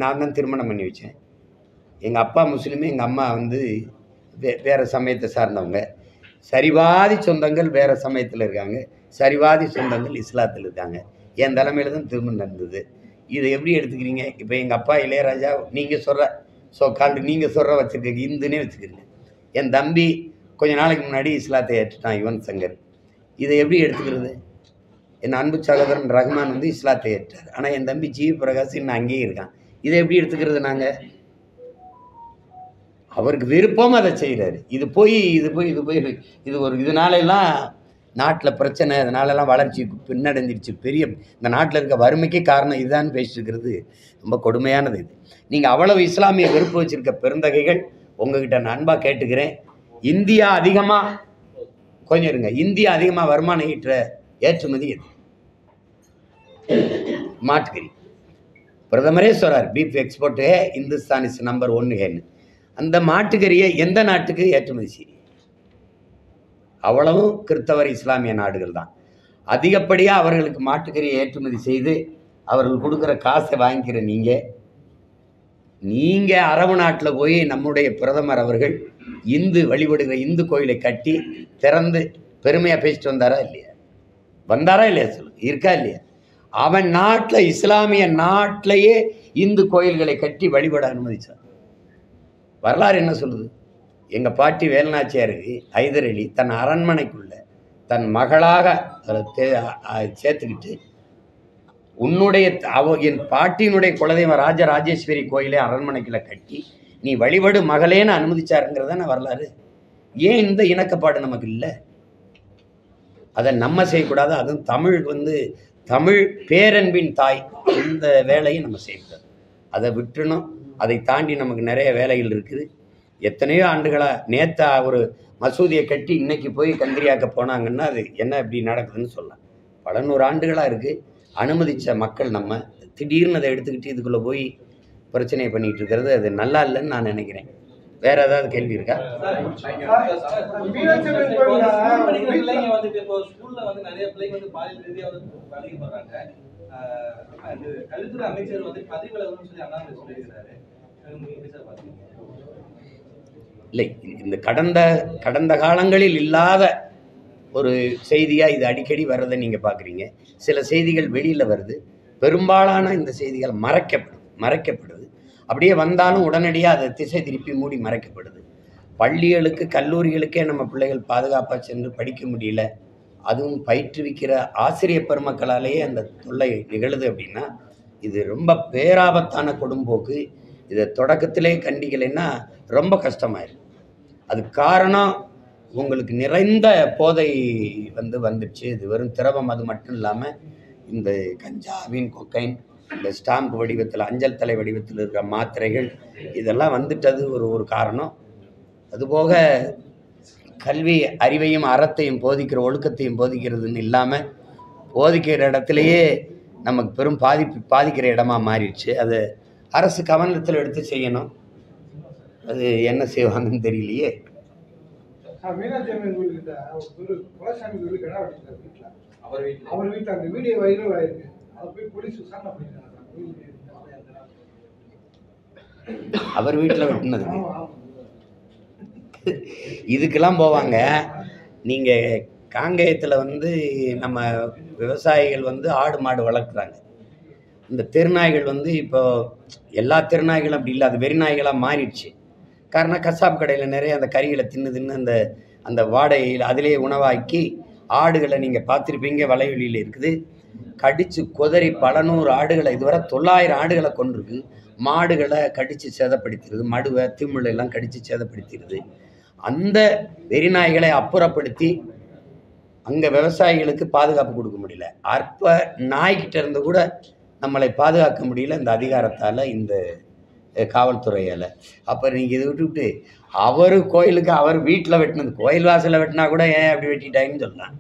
S2: நான் தான் திருமணம் பண்ணி வச்சேன். எங்கள் அப்பா முஸ்லீமு, எங்கள் அம்மா வந்து வேறு சமயத்தை சார்ந்தவங்க. சரிவாதி சொந்தங்கள் வேறு சமயத்தில் இருக்காங்க, சரிவாதி சொந்தங்கள் இஸ்லாத்தில் இருக்காங்க. என் தலைமையில் தான் திருமணம் நடந்தது. இதை எப்படி எடுத்துக்கிறீங்க? இப்போ எங்கள் அப்பா இளையராஜா நீங்கள் சொல்கிற நீங்கள் சொல்கிற வச்சுருக்கீங்க, இந்துன்னே வச்சுக்கிறீங்க. என் தம்பி கொஞ்ச நாளைக்கு முன்னாடி இஸ்லாத்தை ஏற்றுட்டான், யுவன் சங்கர். இதை எப்படி எடுத்துக்கிறது? என் அன்பு சகோதரன் ரஹ்மான் வந்து இஸ்லாத்தை ஏற்றார். ஆனால் என் தம்பி ஜி பிரகாஷ் இன்னும் அங்கேயே இருக்கான். இதை எப்படி எடுத்துக்கிறது? நாங்கள் அவருக்கு விருப்பம் அதை செய்கிறாரு. இது போய் இது ஒரு இதனாலெல்லாம் நாட்டில் பிரச்சனை, இதனாலெல்லாம் வளர்ச்சி பின்னடைஞ்சிருச்சு. பெரிய இந்த நாட்டில் இருக்க வறுமைக்கே காரணம் இதுதான் பேசிட்டு இருக்கிறது ரொம்ப கொடுமையானது. இது நீங்கள் அவ்வளவு இஸ்லாமிய வெறுப்பு வச்சுருக்க பெருந்தகைகள், உங்ககிட்ட நான் அன்பாக கேட்டுக்கிறேன். இந்தியா அதிகமாக கொஞ்சம் இருங்க, இந்தியா அதிகமாக வருமானம் ஈட்டுற ஏற்றுமதி எது? மாட்டுக்கறி. பிரதமரே சொல்கிறார், beef export Hindustan is number 1 அந்த மாட்டுக்கறியை எந்த நாட்டுக்கு ஏற்றுமதி செய்யும்? அவ்வளவும் கிறிஸ்தவர் இஸ்லாமிய நாடுகள் தான். அதிகப்படியாக அவர்களுக்கு மாட்டுக்கறியை ஏற்றுமதி செய்து அவர்கள் கொடுக்குற காசை வாங்கிக்கிற நீங்கள் அரபு நாட்டில் போய் நம்முடைய பிரதமர் அவர்கள் இந்து வழிபடுகிற இந்து கோயிலை கட்டி திறந்து பெருமையாக பேசிட்டு வந்தாரா இல்லையா சொல்லு, இருக்கா இல்லையா? அவன் நாட்டில் இஸ்லாமிய நாட்டிலேயே இந்து கோயில்களை கட்டி வழிபட அனுமதிச்சான். வரலாறு என்ன சொல்லுது? எங்கள் பாட்டி வேலுநாச்சியாருக்கு ஹைதர் அலி தன் அரண்மனைக்குள்ள தன் மகளாக சேர்த்துக்கிட்டு, என் பாட்டியினுடைய குலதெய்வம் ராஜராஜேஸ்வரி கோயிலை அரண்மனைக்குள்ள கட்டி நீ வழிபடு மகளேன்னு அனுமதிச்சாருங்கிறதான வரலாறு. ஏன் இந்த இணக்கப்பாடு நமக்கு இல்லை? அதை நம்ம செய்யக்கூடாது. அதுவும் தமிழ் பேரன்பின் தாய், இந்த வேலையை நம்ம செய்யக்கூடாது. அதை விட்டுணும். அதை தாண்டி நமக்கு நிறைய வேலைகள் இருக்குது. எத்தனையோ ஆண்டுகளாக நேற்று ஒரு மசூதியை கட்டி இன்னைக்கு போய் கந்திரியாக்க போனாங்கன்னா அது என்ன இப்படி நடக்குதுன்னு சொல்லலாம். பல 100 ஆண்டுகளாக இருக்குது. அனுமதித்த மக்கள் நம்ம திடீர்னு அதை எடுத்துக்கிட்டு இதுக்குள்ளே போய் பிரச்சனையை பண்ணிகிட்டு இருக்கிறது அது நல்லா இல்லைன்னு நான் நினைக்கிறேன். வேற ஏதாவது கேள்வி இருக்கா?
S1: கல்வித்துறை அமைச்சர் வந்து பதவி விலகணும்னு சொல்லி அண்ணாமலை சொல்லியிருக்கிறாரு.
S2: இல்லை, இந்த கடந்த காலங்களில் இல்லாத ஒரு செய்தியாக இது அடிக்கடி வர்றதை நீங்கள் பார்க்குறீங்க. சில செய்திகள் வெளியில் வருது. பெரும்பாலான இந்த செய்திகள் மறைக்கப்படுது. அப்படியே வந்தாலும் உடனடியாக அதை திசை திருப்பி மூடி மறைக்கப்படுது. பள்ளிகளுக்கு கல்லூரிகளுக்கே நம்ம பிள்ளைகள் பாதுகாப்பாக சென்று படிக்க முடியல. அதுவும் பயிற்றுவிக்கிற ஆசிரியர் பெருமக்களாலேயே அந்த தொல்லை நிகழுது அப்படின்னா இது ரொம்ப பேராபத்தான கொடும்போக்கு. இதை தொடக்கத்திலே கண்டிக்கலைன்னா ரொம்ப கஷ்டமாயிடும். அது காரணம் உங்களுக்கு நிறைந்த போதை வந்துடுச்சு. இது வெறும் திரவம் அது மட்டும் இல்லாமல் இந்த கஞ்சாவின் கொக்கைன், இந்த ஸ்டாம்ப் வடிவத்தில் அஞ்சல் தலை வடிவத்தில் இருக்கிற மாத்திரைகள் இதெல்லாம் வந்துட்டது ஒரு காரணம். அதுபோக கல்வி அறிவையும் அறத்தையும் போதிக்கிற ஒழுக்கத்தையும் போதிக்கிறதுன்னு இல்லாமல் போதிக்கிற இடத்துலையே நமக்கு பெரும் பாதிக்கிற இடமா மாறிடுச்சு. அது அரசு கவனத்தில் எடுத்து செய்யணும். அது என்ன செய்வாங்கன்னு தெரியலையே.
S4: மீனாட்சி அம்மன் கோயில்கிட்ட ஒரு குலசாமி கோயில் கடை வச்சிருக்காரு வீட்டில். அவர் வீட்டில் அந்த வீடியோ வைரல் ஆயிருக்கு. அதை போய் போலீஸ் விசாரணை பண்ணிட்டாங்க.
S2: அவர் வீட்டில் வெட்டினது இதுக்கெல்லாம் போவாங்க. நீங்கள் காங்கேயத்தில் நம்ம விவசாயிகள் ஆடு மாடு வளர்க்குறாங்க. இந்த தெருநாய்கள் இப்போ எல்லா தெருநாய்களும் அப்படி இல்லை, அது வெறிநாய்களாக மாறிடுச்சு. காரணம் கசாப் கடையில் நிறைய அந்த கறிகளை தின்னு அந்த வாடகையில் அதிலே உணவாக்கி ஆடுகளை நீங்கள் பார்த்துருப்பீங்க, வலைவெளியில் இருக்குது. கடித்து கொதறி பல 100 ஆடுகளை, இதுவரை 900 ஆடுகளை கொண்டிருக்கு. மாடுகளை கடித்து சேதப்படுத்திடுது, மடுவை திமிழெல்லாம் கடித்து சேதப்படுத்திடுது. அந்த வெறிநாய்களை அப்புறப்படுத்தி அங்கே விவசாயிகளுக்கு பாதுகாப்பு கொடுக்க முடியல. அற்ப நாய்கிட்ட இருந்து கூட நம்மளை பாதுகாக்க முடியல இந்த அதிகாரத்தால், இந்த காவல்துறையால். அப்போ நீங்கள் இதை விட்டுவிட்டு அவர் கோயிலுக்கு அவர் வீட்டில் வெட்டினது, கோயில் வாசலில் வெட்டினா கூட ஏன் அப்படி வெட்டிட்டாங்கன்னு சொல்லலாம்.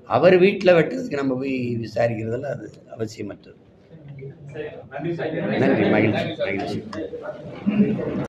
S2: அவர் வீட்டில் வெட்டுறதுக்கு நம்ம போய் விசாரிக்கிறதுல அது அவசியமற்றது. நன்றி, மகிழ்ச்சி.